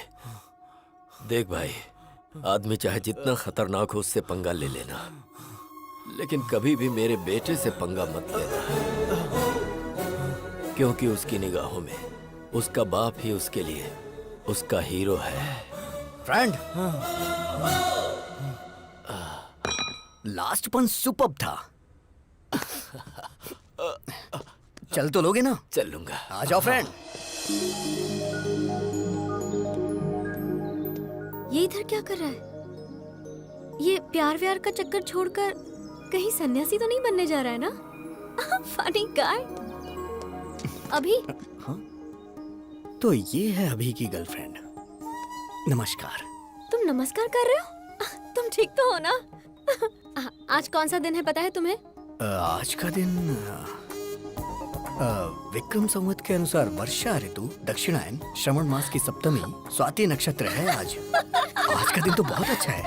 C: देख भाई, आदमी चाहे जितना खतरनाक हो उससे पंगा ले लेना, लेकिन कभी भी मेरे बेटे से पंगा मत लेना, क्योंकि उसकी निगाहों में उसका बाप ही उसके लिए उसका हीरो है।
L: फ्रेंड, लास्ट पन सुपर्ब था। चल तो लोगे ना?
C: चल लूंगा।
L: आ जाओ फ्रेंड।
D: ये इधर क्या कर रहा है? ये प्यार व्यार का चक्कर छोड़कर कहीं सन्यासी तो नहीं बनने जा रहा है ना? Funny guy. अभी
L: तो ये है अभी की गर्लफ्रेंड। नमस्कार।
D: तुम नमस्कार कर रहे हो? तुम ठीक तो हो ना? आज कौन सा दिन है पता है तुम्हें?
L: आज का दिन विक्रम संवत के अनुसार वर्षा ऋतु, दक्षिणायन, श्रवण मास की सप्तमी, स्वाति नक्षत्र है आज। आज का दिन तो बहुत अच्छा है।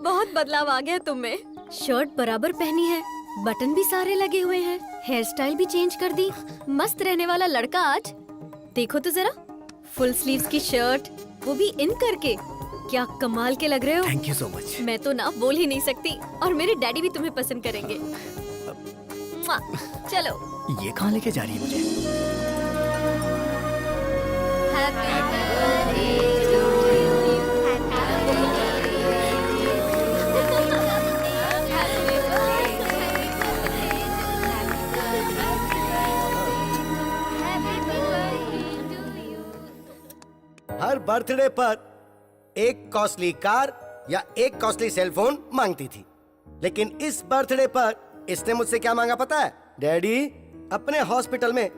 D: बहुत बदलाव आ गया तुम में। शर्ट बराबर पहनी है, बटन भी सारे लगे हुए हैं, हेयर स्टाइल भी चेंज कर दी। मस्त रहने वाला लड़का आज। देखो तो जरा, फुल स्लीव्स की शर्ट, वो भी इन करके। क्या कमाल के लग रहे हो।
L: Thank you so much.
D: मैं तो ना बोल ही नहीं सकती, और मेरे डैडी भी तुम्हें पसंद करेंगे। चलो।
L: ये कहाँ लेके जा रही है मुझे?
F: हर बर्थडे पर एक कॉस्टली कार या एक कॉस्टली सेलफोन मांगती थी, लेकिन इस बर्थडे पर इसने मुझसे क्या मांगा पता है? डैडी, अपने हॉस्पिटल में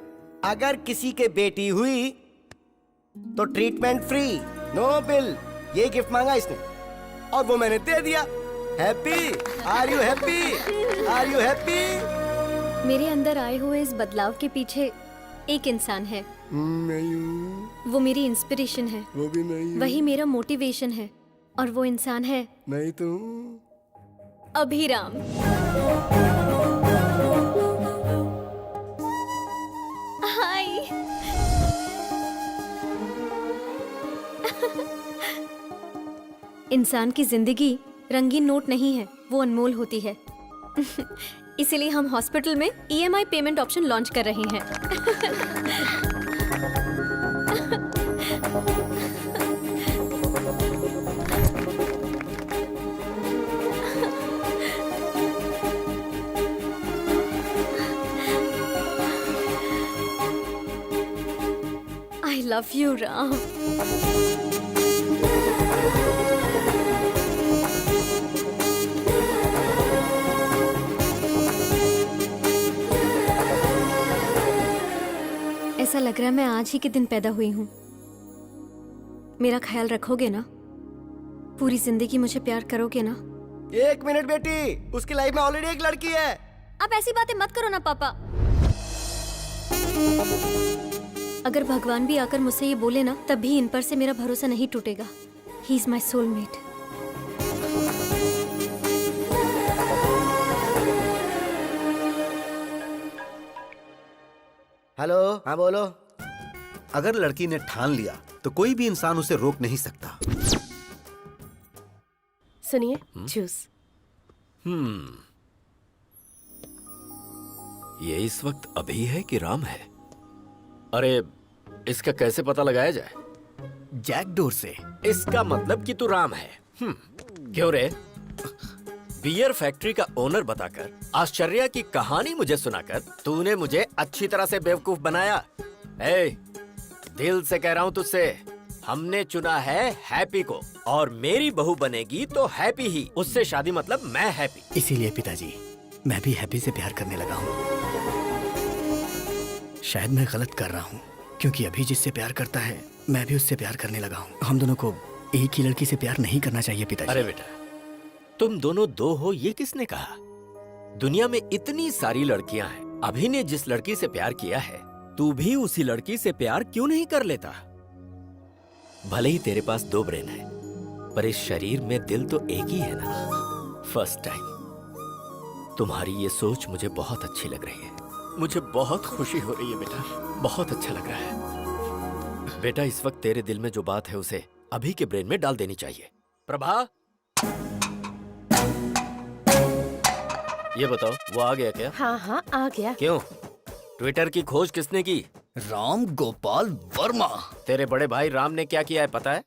F: अगर किसी के बेटी हुई तो ट्रीटमेंट फ्री, नो बिल। ये गिफ्ट मांगा इसने और वो मैंने दे दिया। Happy? Are you happy? Are you happy?
D: मेरे अंदर आए हुए इस बदलाव के पीछे एक इंसान है।
F: नहीं हूँ।
D: वो मेरी इंस्पिरेशन है।
F: वो भी नहीं हूँ।
D: वही मेरा मोटिवेशन है, और वो इंसान है
F: नहीं तो
D: अभिराम। हाय। इंसान की जिंदगी रंगीन नोट नहीं है, वो अनमोल होती है। इसीलिए हम हॉस्पिटल में EMI पेमेंट ऑप्शन लॉन्च कर रहे हैं। I love you, Ram. ऐसा लग रहा है मैं आज ही के दिन पैदा हुई हूँ। मेरा ख्याल रखोगे ना? पूरी जिंदगी मुझे प्यार करोगे ना?
F: एक मिनट बेटी, उसकी लाइफ में ऑलरेडी एक लड़की है।
D: आप ऐसी बातें मत करो ना पापा। अगर भगवान भी आकर मुझसे ये बोले ना, तब भी इन पर से मेरा भरोसा नहीं टूटेगा। He is my soulmate.
F: Hello, हाँ बोलो।
I: अगर लड़की ने ठान लिया तो कोई भी इंसान उसे रोक नहीं सकता।
Q: सुनिए, जूस।
C: ये इस वक्त अभी है कि राम है? अरे, इसका कैसे पता लगाया जाए?
L: जैकडोर से।
C: इसका मतलब कि तू राम है। क्यों रे? बियर फैक्ट्री का ओनर बताकर, आश्चर्य की कहानी मुझे सुनाकर तूने मुझे अच्छी तरह से बेवकूफ बनाया। ए, दिल से कह रहा हूँ तुझसे, हमने चुना है हैप्पी को, और मेरी बहू बनेगी तो हैप्पी ही। उससे शादी मतलब मैं हैप्पी।
L: इसीलिए पिताजी, मैं भी हैप्पी से प्यार करने लगा हूँ। शायद मैं गलत कर रहा हूँ, क्योंकि अभी जिससे प्यार करता है मैं भी उससे प्यार करने लगा हूँ। हम दोनों को एक ही लड़की से प्यार नहीं करना चाहिए पिताजी।
C: अरे बेटा, तुम दोनों दो हो ये किसने कहा? दुनिया में इतनी सारी लड़कियां हैं। अभी ने जिस लड़की से प्यार किया है, तू भी उसी लड़की से प्यार क्यों नहीं कर लेता? भले ही तेरे पास 2 ब्रेन है, पर इस शरीर में दिल तो एक ही है ना। फर्स्ट टाइम तुम्हारी ये सोच मुझे बहुत अच्छी लग रही है। मुझे बहुत खुशी हो रही है बेटा, बहुत अच्छा लग रहा है। बेटा, इस वक्त तेरे दिल में जो बात है उसे अभी के ब्रेन में डाल देनी चाहिए। प्रभा, ये बताओ, वो आ गया क्या?
Q: हाँ हाँ, आ गया।
C: क्यों? ट्विटर की खोज किसने की?
L: राम गोपाल वर्मा।
C: तेरे बड़े भाई राम ने क्या किया है पता है?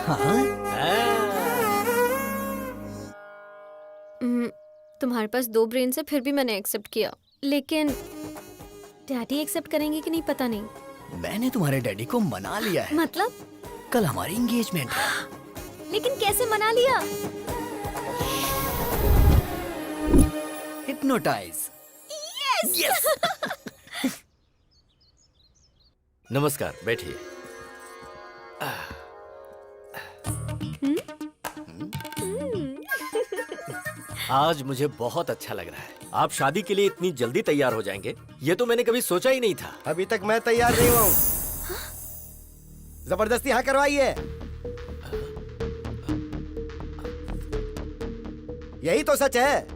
L: हाँ?
D: तुम्हारे पास 2 ब्रेन से फिर भी मैंने एक्सेप्ट किया, लेकिन डैडी एक्सेप्ट करेंगे कि नहीं पता नहीं।
L: मैंने तुम्हारे डैडी को मना लिया है।
D: मतलब?
L: कल हमारी एंगेजमेंट है।
D: लेकिन कैसे मना लिया?
L: हिप्नोटाइज।
D: यस।
C: नमस्कार, बैठिए। आज मुझे बहुत अच्छा लग रहा है। आप शादी के लिए इतनी जल्दी तैयार हो जाएंगे, ये तो मैंने कभी सोचा ही नहीं था।
F: अभी तक मैं तैयार नहीं हुआ हूँ। जबरदस्ती हाँ करवाइए। यही तो सच है।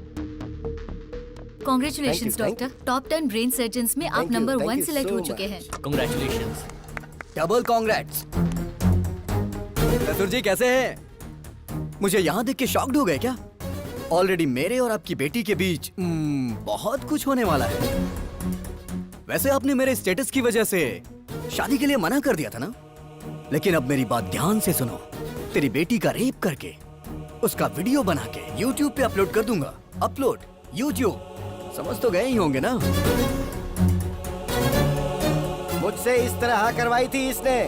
E: Congratulations doctor, top 10 brain surgeons में आप नंबर 1 सिलेक्ट हो चुके हैं।
K: Congratulations.
L: Double congrats. चतुर जी कैसे हैं? मुझे यहाँ देख के शॉक्ड हो गए क्या? ऑलरेडी मेरे और आपकी बेटी के बीच बहुत कुछ होने वाला है। वैसे आपने मेरे स्टेटस की वजह से शादी के लिए मना कर दिया था ना? लेकिन अब मेरी बात ध्यान से सुनो। तेरी बेटी का रेप करके उसका वीडियो बना के YouTube पे अपलोड कर दूंगा। Upload YouTube। समझ तो गए ही होंगे ना?
F: मुझसे इस तरह हाँ करवाई थी इसने।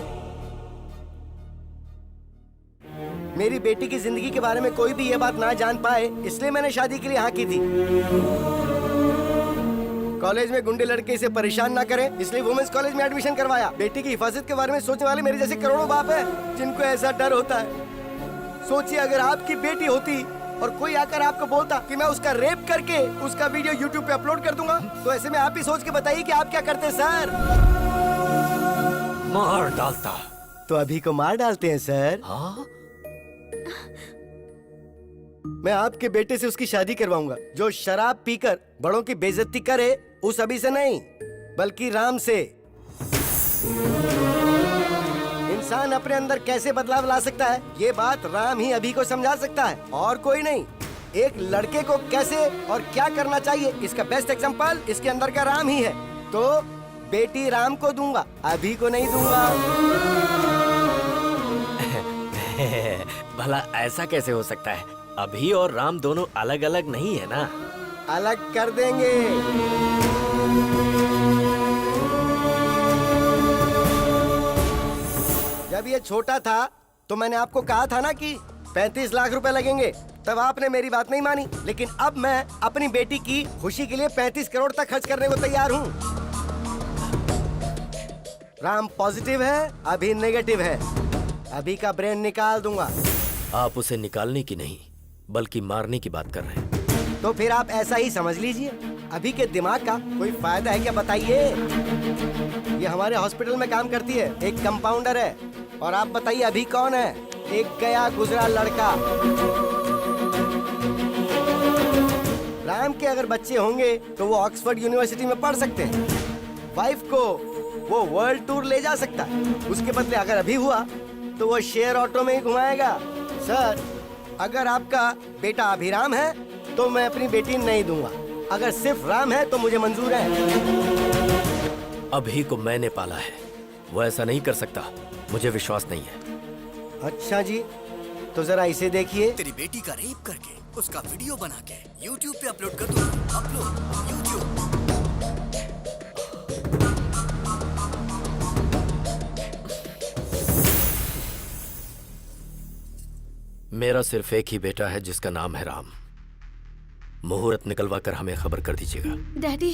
F: मेरी बेटी की जिंदगी के बारे में कोई भी ये बात ना जान पाए, इसलिए मैंने शादी के लिए हाँ की थी। कॉलेज में गुंडे लड़के इसे परेशान ना करें, इसलिए वुमेन्स कॉलेज में एडमिशन करवाया। बेटी की हिफाजत के बारे में सोचने वाले मेरे जैसे करोड़ों बाप हैं, जिनको ऐसा डर होता है। सोचिए अगर आपकी बेटी होती और कोई आकर आपको बोलता कि मैं उसका रेप करके उसका वीडियो YouTube पे अपलोड कर दूंगा, तो ऐसे में आप ही सोच के बताइए कि आप क्या करते सर?
C: मार डालता।
F: तो अभी को मार डालते हैं सर?
C: हाँ?
F: मैं आपके बेटे से उसकी शादी करवाऊंगा। जो शराब पीकर बड़ों की बेइज्जती करे, उस अभी से नहीं बल्कि राम से। इंसान अपने अंदर कैसे बदलाव ला सकता है, ये बात राम ही अभी को समझा सकता है, और कोई नहीं। एक लड़के को कैसे और क्या करना चाहिए, इसका बेस्ट एग्जांपल इसके अंदर का राम ही है। तो बेटी राम को दूंगा, अभी को नहीं दूंगा।
C: भला ऐसा कैसे हो सकता है? अभी और राम दोनों अलग अलग नहीं है ना?
F: अलग कर देंगे। जब ये छोटा था तो मैंने आपको कहा था ना कि 35 लाख रुपए लगेंगे, तब आपने मेरी बात नहीं मानी। लेकिन अब मैं अपनी बेटी की खुशी के लिए 35 करोड़ तक खर्च करने को तैयार हूँ। राम पॉजिटिव है, अभी नेगेटिव है। अभी का ब्रेन निकाल दूंगा।
C: आप उसे निकालने की नहीं बल्कि मारने की बात कर रहे हैं।
F: तो फिर आप ऐसा ही समझ लीजिए। अभी के दिमाग का कोई फायदा है क्या बताइए? ये हमारे हॉस्पिटल में काम करती है, एक कंपाउंडर है। और आप बताइए अभी कौन है? एक गया गुजरा लड़का। राम के अगर बच्चे होंगे तो वो ऑक्सफोर्ड यूनिवर्सिटी में पढ़ सकते हैं। वाइफ को वो वर्ल्ड टूर ले जा सकता है। उसके बदले अगर अभी हुआ तो वो शेयर ऑटो में ही घुमाएगा। सर, अगर आपका बेटा अभिराम है तो मैं अपनी बेटी नहीं दूंगा। अगर सिर्फ राम है तो मुझे मंजूर है।
C: अभी को मैंने पाला है, वो ऐसा नहीं कर सकता। मुझे विश्वास नहीं है।
F: अच्छा जी, तो जरा इसे देखिए।
L: तेरी बेटी का रेप करके उसका वीडियो बना के YouTube पे अपलोड कर दूंगा। Upload YouTube।
C: मेरा सिर्फ एक ही बेटा है जिसका नाम है राम। मुहूर्त निकलवा कर हमें खबर कर दीजिएगा।
D: डैडी।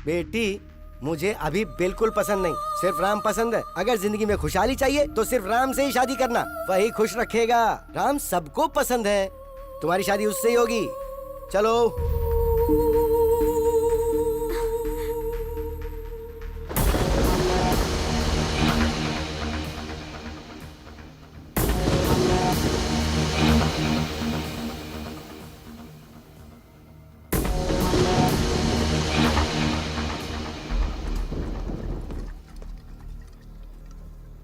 F: बेटी मुझे अभी बिल्कुल पसंद नहीं, सिर्फ राम पसंद है। अगर जिंदगी में खुशहाली चाहिए तो सिर्फ राम से ही शादी करना, वही खुश रखेगा। राम सबको पसंद है, तुम्हारी शादी उससे ही होगी। चलो।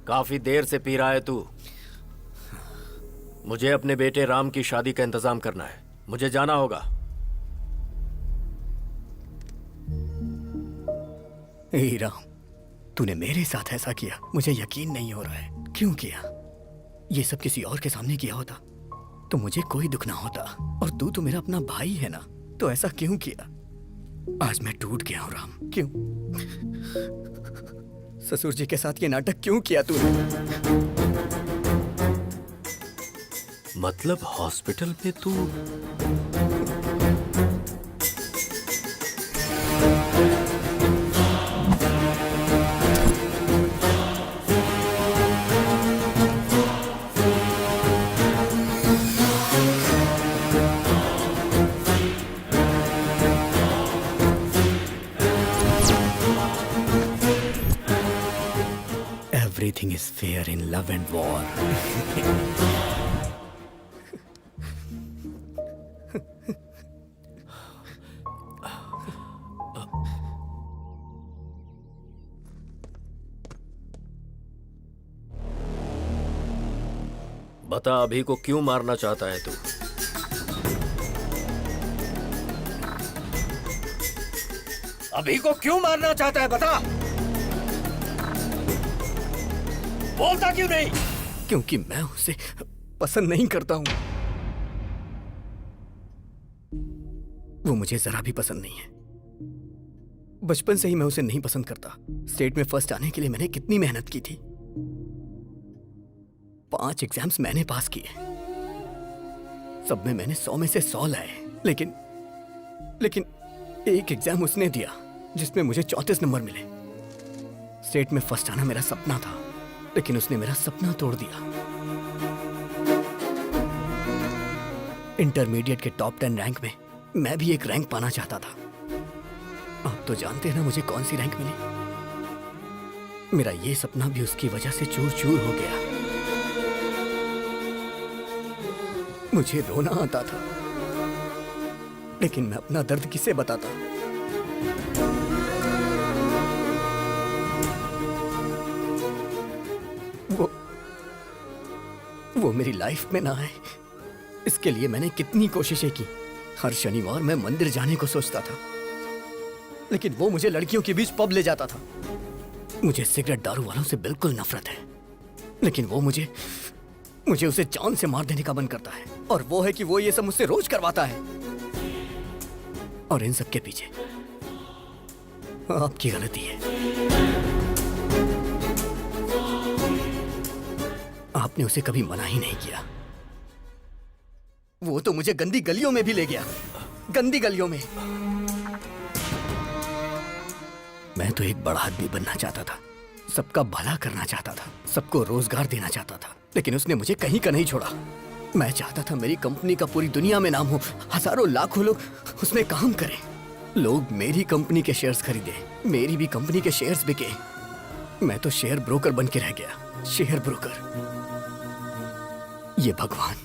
C: काफी देर से पी रहा है तू। मुझे अपने बेटे राम की शादी का इंतजाम करना है। मुझे जाना होगा।
L: हे राम, तूने मेरे साथ ऐसा किया, मुझे यकीन नहीं हो रहा है। क्यों किया? ये सब किसी और के सामने किया होता तो मुझे कोई दुख ना होता। और तू तो मेरा अपना भाई है ना, तो ऐसा क्यों किया? आज मैं टूट गया हूँ राम। क्यों? ससुर जी के साथ ये नाटक क्यों किया तूने?
C: मतलब हॉस्पिटल में तू
L: Everything is fair in love and war.
C: बता अभी को क्यों मारना चाहता है तू?
L: अभी को क्यों मारना चाहता है बता। बोलता क्यों नहीं? क्योंकि मैं उसे पसंद नहीं करता हूं। वो मुझे जरा भी पसंद नहीं है। बचपन से ही मैं उसे नहीं पसंद करता। स्टेट में फर्स्ट आने के लिए मैंने कितनी मेहनत की थी। 5 एग्जाम्स मैंने पास किए, सब में मैंने 100 में से 100 लाए। लेकिन एक एग्जाम उसने दिया जिसमें मुझे 34 नंबर मिले। स्टेट में फर्स्ट आना मेरा सपना था, लेकिन उसने मेरा सपना तोड़ दिया। इंटरमीडिएट के टॉप 10 रैंक में मैं भी एक रैंक पाना चाहता था। आप तो जानते हैं ना मुझे कौन सी रैंक मिली। मेरा ये सपना भी उसकी वजह से चूर चूर हो गया। मुझे रोना आता था, लेकिन मैं अपना दर्द किसे बताता? वो मेरी लाइफ में ना आए, इसके लिए मैंने कितनी कोशिशें की। हर शनिवार मैं मंदिर जाने को सोचता था, लेकिन वो मुझे लड़कियों के बीच पब ले जाता था। मुझे सिगरेट दारू वालों से बिल्कुल नफरत है, लेकिन वो मुझे उसे जान से मार देने का मन करता है। और वो है कि वो ये सब मुझसे रोज करवाता है। और इन सब के पीछे आपकी गलती है। आपने उसे कभी मना ही नहीं किया। वो तो मुझे गंदी गलियों में भी ले गया, गंदी गलियों में। मैं तो एक बड़ा आदमी बनना चाहता था, सबका भला करना चाहता था, सबको रोजगार देना चाहता था, लेकिन उसने मुझे कहीं का नहीं छोड़ा। मैं चाहता था मेरी कंपनी का पूरी दुनिया में नाम हो, हजारों लाखों लोग उसमें काम करें। लोग मेरी कंपनी के शेयर्स खरीदे, मेरी भी कंपनी के शेयर्स बिके। मैं तो शेयर ब्रोकर बन के रह गया, शेयर ब्रोकर। ये भगवान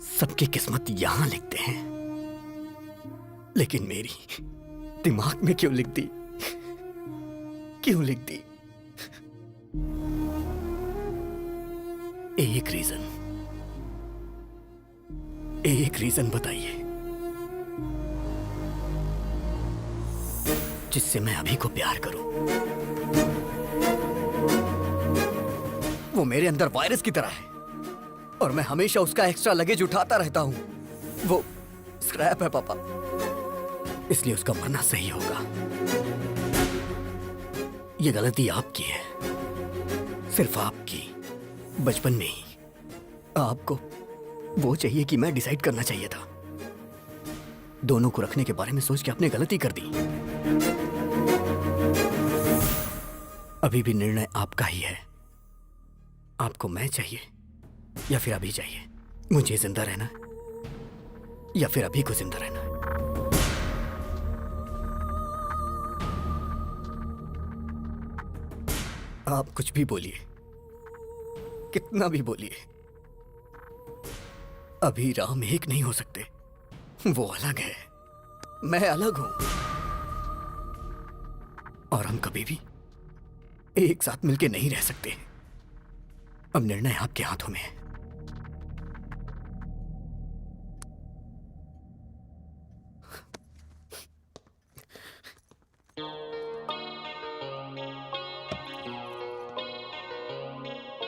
L: सबकी किस्मत यहां लिखते हैं, लेकिन मेरी दिमाग में क्यों लिख दी? क्यों लिख दी? एक रीजन बताइए जिससे मैं अभी को प्यार करूं। वो मेरे अंदर वायरस की तरह है और मैं हमेशा उसका एक्स्ट्रा लगेज उठाता रहता हूं। वो स्क्रैप है पापा, इसलिए उसका मरना सही होगा। ये गलती आपकी है, सिर्फ आपकी। बचपन में ही आपको वो चाहिए कि मैं डिसाइड करना चाहिए था। दोनों को रखने के बारे में सोच के आपने गलती कर दी। अभी भी निर्णय आपका ही है। आपको मैं चाहिए या फिर अभी चाहिए? मुझे जिंदा रहना या फिर अभी को जिंदा रहना? आप कुछ भी बोलिए, कितना भी बोलिए, अभी राम एक नहीं हो सकते। वो अलग है, मैं अलग हूं, और हम कभी भी एक साथ मिलके नहीं रह सकते। अब निर्णय आपके हाथों में है।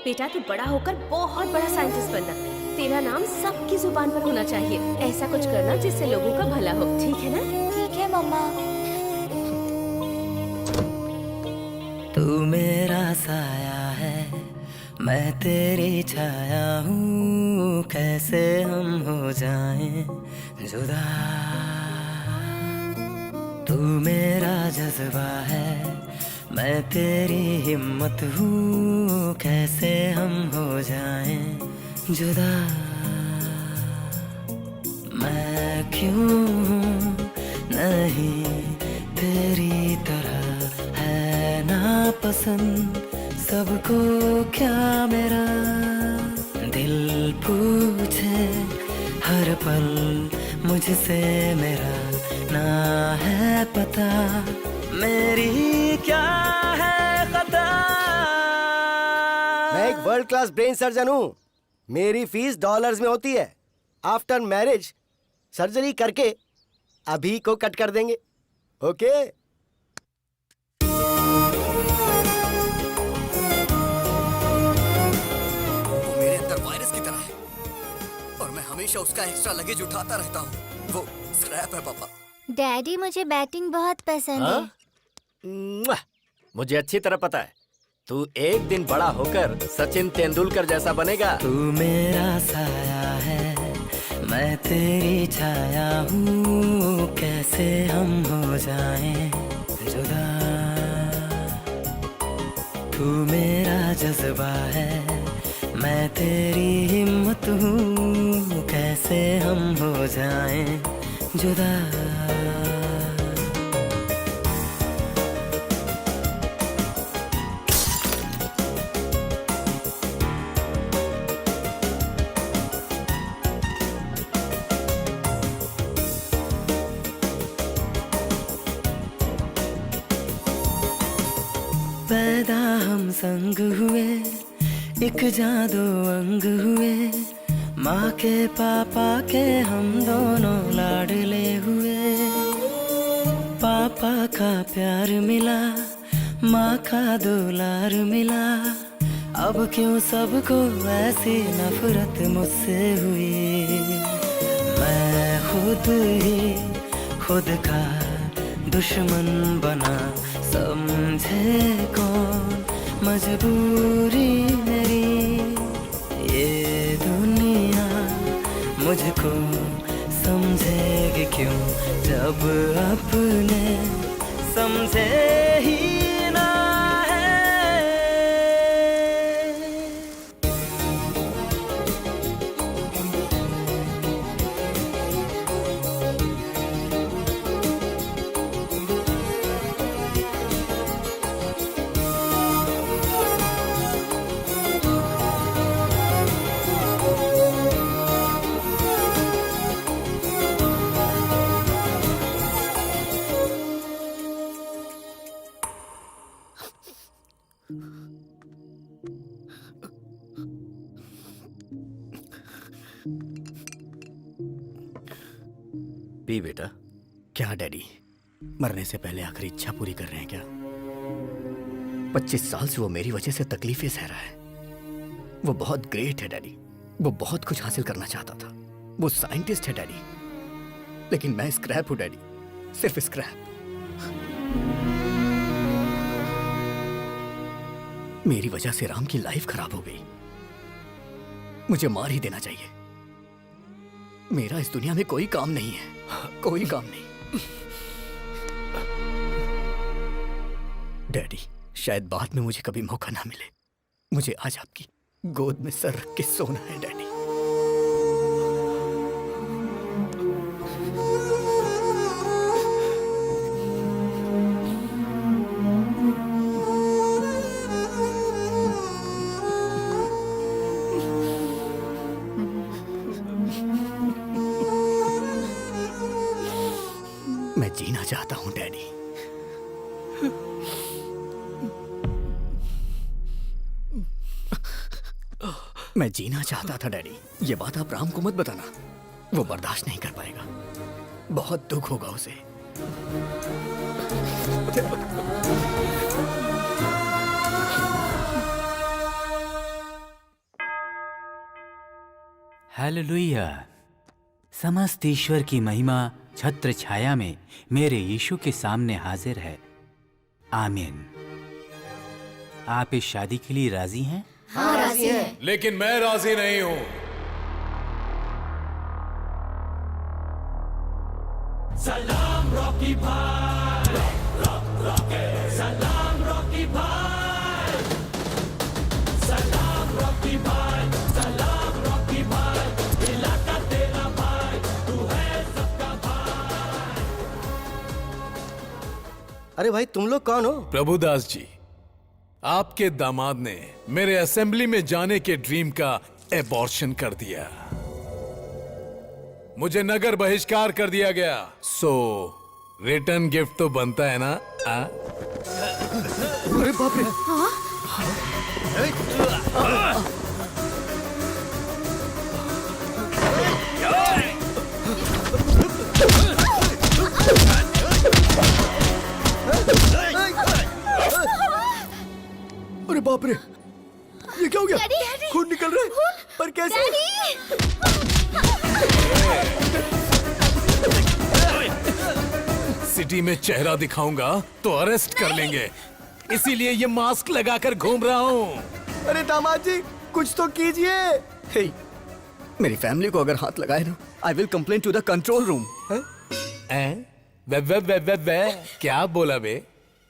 Q: बेटा तू बड़ा होकर बहुत बड़ा साइंटिस्ट बनना, तेरा नाम सबकी जुबान पर होना चाहिए। ऐसा कुछ करना जिससे लोगों का भला हो, ठीक है ना?
O: ठीक है मम्मा।
R: तू मेरा साया है, मैं तेरी छाया हूँ, कैसे हम हो जाएं जुदा। तू मेरा जज्बा है, मैं तेरी हिम्मत हूँ, कैसे हम हो जाएं जुदा। मैं क्यों हूँ नहीं तेरी तरह, है ना पसंद सबको क्या मेरा। दिल पूछे हर पल मुझसे मेरा, ना है पता मेरी क्या है खता।
F: मैं एक वर्ल्ड क्लास ब्रेन सर्जन हूँ। मेरी फीस डॉलर्स में होती है। आफ्टर मैरिज सर्जरी करके अभी को कट कर देंगे। ओके?
L: वो मेरे अंदर वायरस की तरह है और मैं हमेशा उसका एक्स्ट्रा लगेज उठाता रहता हूँ। वो स्क्रैप है पापा।
O: डैडी मुझे बैटिंग बहुत पसंद है।
C: मुआ! मुझे अच्छी तरह पता है तू एक दिन बड़ा होकर सचिन तेंदुलकर जैसा बनेगा।
R: तू मेरा साया है, मैं तेरी छाया हूँ, कैसे हम हो जाएं जुदा। तू मेरा जज्बा है, मैं तेरी हिम्मत हूँ, कैसे हम हो जाएं जुदा। पैदा हम संग हुए, एक जादू अंग हुए, माँ के पापा के हम दोनों लाडले हुए। पापा का प्यार मिला, माँ का दुलार मिला, अब क्यों सबको ऐसी नफरत मुझसे हुई। मैं खुद ही खुद का दुश्मन बना, समझे कौन मजबूरी मेरी। ये दुनिया मुझको समझेगी क्यों, जब अपने समझे ही ना है।
A: पी बेटा। क्या डैडी मरने से पहले आखिरी इच्छा पूरी कर रहे हैं क्या? 25 साल से वो मेरी वजह से तकलीफें सह रहा है। वो बहुत ग्रेट है डैडी, वो बहुत कुछ हासिल करना चाहता था, वो साइंटिस्ट है डैडी, लेकिन मैं स्क्रैप हूं डैडी, सिर्फ स्क्रैप। मेरी वजह से राम की लाइफ खराब हो गई। मुझे मार ही देना चाहिए। मेरा इस दुनिया में कोई काम नहीं है, कोई काम नहीं। डैडी शायद बाद में मुझे कभी मौका ना मिले, मुझे आज आपकी गोद में सर रख के सोना है डैडी। मैं जीना चाहता हूं डैडी। मैं जीना चाहता था डैडी। ये बात आप राम को मत बताना, वो बर्दाश्त नहीं कर पाएगा, बहुत दुख होगा उसे।
S: हालेलुया। समस्त ईश्वर की महिमा छत्र छाया में मेरे यीशु के सामने हाजिर है। आमीन। आप इस शादी के लिए राजी हैं?
B: हाँ, राजी हैं।
J: लेकिन मैं राजी नहीं हूं।
T: सलाम रॉकी भाई, सलाम रॉकी भाई, सलाम रॉकी भाई, सलाम रॉकी भाई, इलाका तेरा भाई, तू है सबका भाई।
F: अरे भाई तुम लोग कौन हो?
J: प्रभुदास जी, आपके दामाद ने मेरे असेंबली में जाने के ड्रीम का एबॉर्शन कर दिया। मुझे नगर बहिष्कार कर दिया गया। सो रिटर्न गिफ्ट तो बनता है ना?
L: अरे बाप रे! अरे बाप रे! ये क्या हो गया?
B: डैडी!
L: खून निकल रहा है। पर कैसे?
J: सिटी में चेहरा दिखाऊंगा तो अरेस्ट कर लेंगे, इसीलिए ये मास्क लगाकर घूम रहा हूँ।
L: अरे दामाद जी, कुछ तो कीजिए। हे, मेरी फैमिली को अगर हाथ लगाए ना, I will complain to the control room.
J: क्या बोला बे?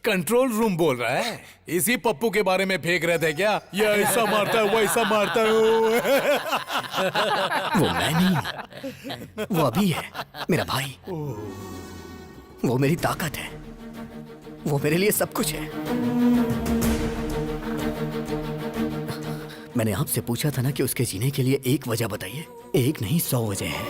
J: कंट्रोल रूम बोल रहा है? इसी पप्पू के बारे में फेंक रहे थे क्या? ये ऐसा मारता है, वैसा मारता है।
L: वो मैं नहीं, वो अभी है, मेरा भाई। वो मेरी ताकत है, वो मेरे लिए सब कुछ है। मैंने आपसे पूछा था ना कि उसके जीने के लिए एक वजह बताइए। एक नहीं, 100 वजह है।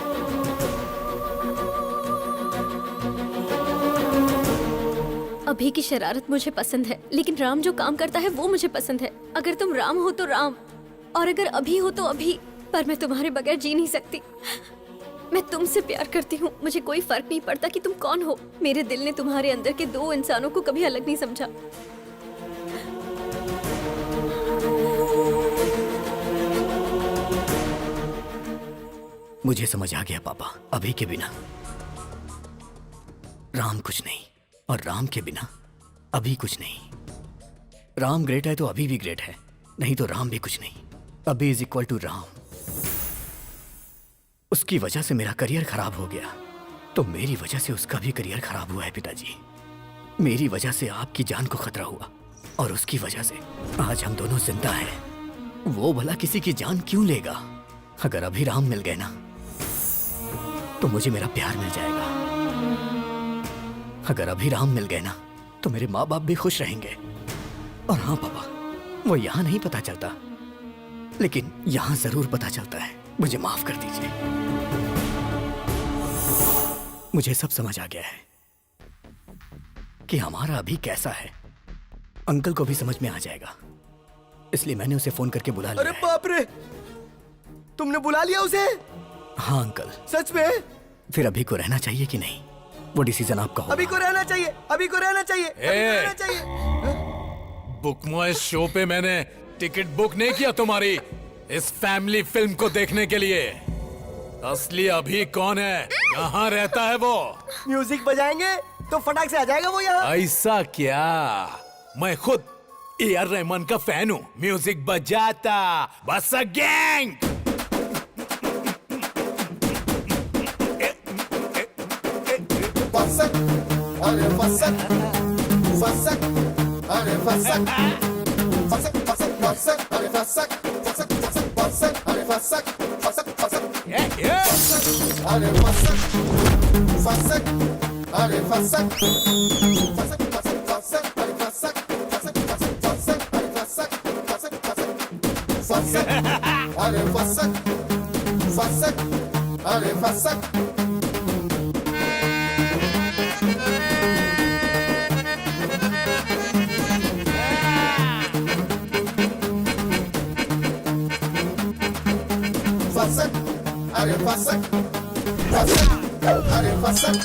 D: अभी की शरारत मुझे पसंद है, लेकिन राम जो काम करता है वो मुझे पसंद है। अगर तुम राम हो तो राम, और अगर अभी हो तो अभी। पर मैं तुम्हारे बगैर जी नहीं सकती। मैं तुमसे प्यार करती हूँ। मुझे कोई फर्क नहीं पड़ता कि तुम कौन हो। मेरे दिल ने तुम्हारे अंदर के 2 इंसानों को कभी अलग नहीं समझा।
L: मुझे समझ आ गया पापा, अभी के बिना राम कुछ नहीं, और राम के बिना अभी कुछ नहीं। राम ग्रेट है तो अभी भी ग्रेट है, नहीं तो राम भी कुछ नहीं। अभी इज इक्वल टू राम। उसकी वजह से मेरा करियर खराब हो गया, तो मेरी वजह से उसका भी करियर खराब हुआ है पिताजी। मेरी वजह से आपकी जान को खतरा हुआ, और उसकी वजह से आज हम दोनों जिंदा हैं। वो भला किसी की जान क्यों लेगा? अगर अभी राम मिल गए ना, तो मुझे मेरा प्यार मिल जाएगा। अगर अभी राम मिल गए ना, तो मेरे माँ बाप भी खुश रहेंगे। और हाँ पापा, वो यहाँ नहीं पता चलता, लेकिन यहाँ जरूर पता चलता है। मुझे माफ कर दीजिए। मुझे सब समझ आ गया है कि हमारा अभी कैसा है। अंकल को भी समझ में आ जाएगा, इसलिए मैंने उसे फोन करके बुला लिया।
F: अरे बाप रे, तुमने बुला लिया उसे?
L: हाँ अंकल।
F: सच में?
L: फिर अभी को रहना चाहिए कि नहीं, वो डिसीजन आपका होगा।
F: अभी को रहना चाहिए, अभी को रहना चाहिए, अभी को रहना चाहिए।
J: बुक माय शो पे मैंने टिकट बुक नहीं किया तुम्हारी इस फैमिली फिल्म को देखने के लिए। असली अभी कौन है? कहाँ रहता है वो?
F: म्यूजिक बजाएंगे तो फटाक से आ जाएगा वो यहाँ।
J: ऐसा क्या? मैं खुद AR रहमान का फैन हूँ। म्यूजिक बजाता बस गैंग।
T: अरे फसक, फसक, अरे फसक, फसक, फसक, फसक, अरे फसक, फसक, फसक, फसक, अरे फसक, फसक, फसक, अरे फसक, फसक, अरे फसक, फसक, फसक, फसक, अरे फसक, फसक, फसक, फसक, अरे फसक, फसक, फसक, फसक, अरे फसक, फसक, अरे Phasak. Fassak, are fassak, fassak, are fassak,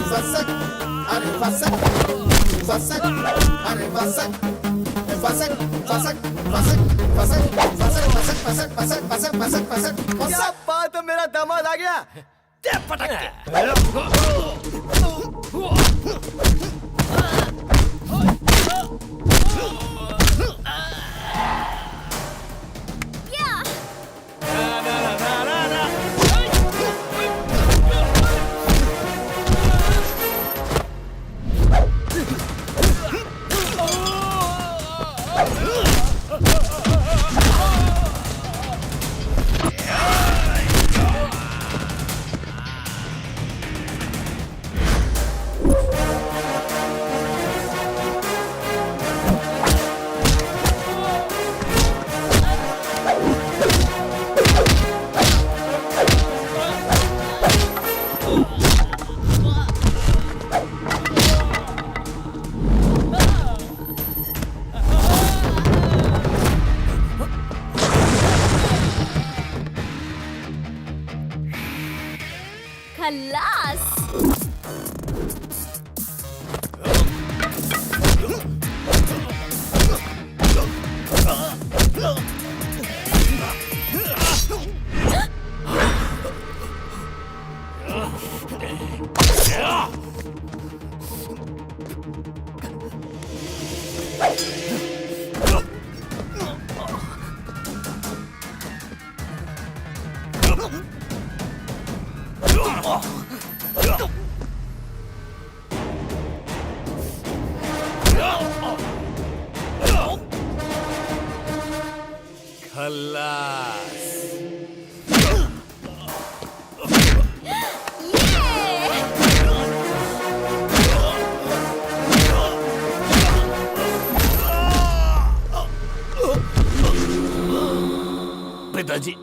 T: fassak, are fassak, fassak, are fassak,
F: क्या बात है, मेरा दामाद आ गया।
D: खल्लास।
J: खल्लास। पिताजी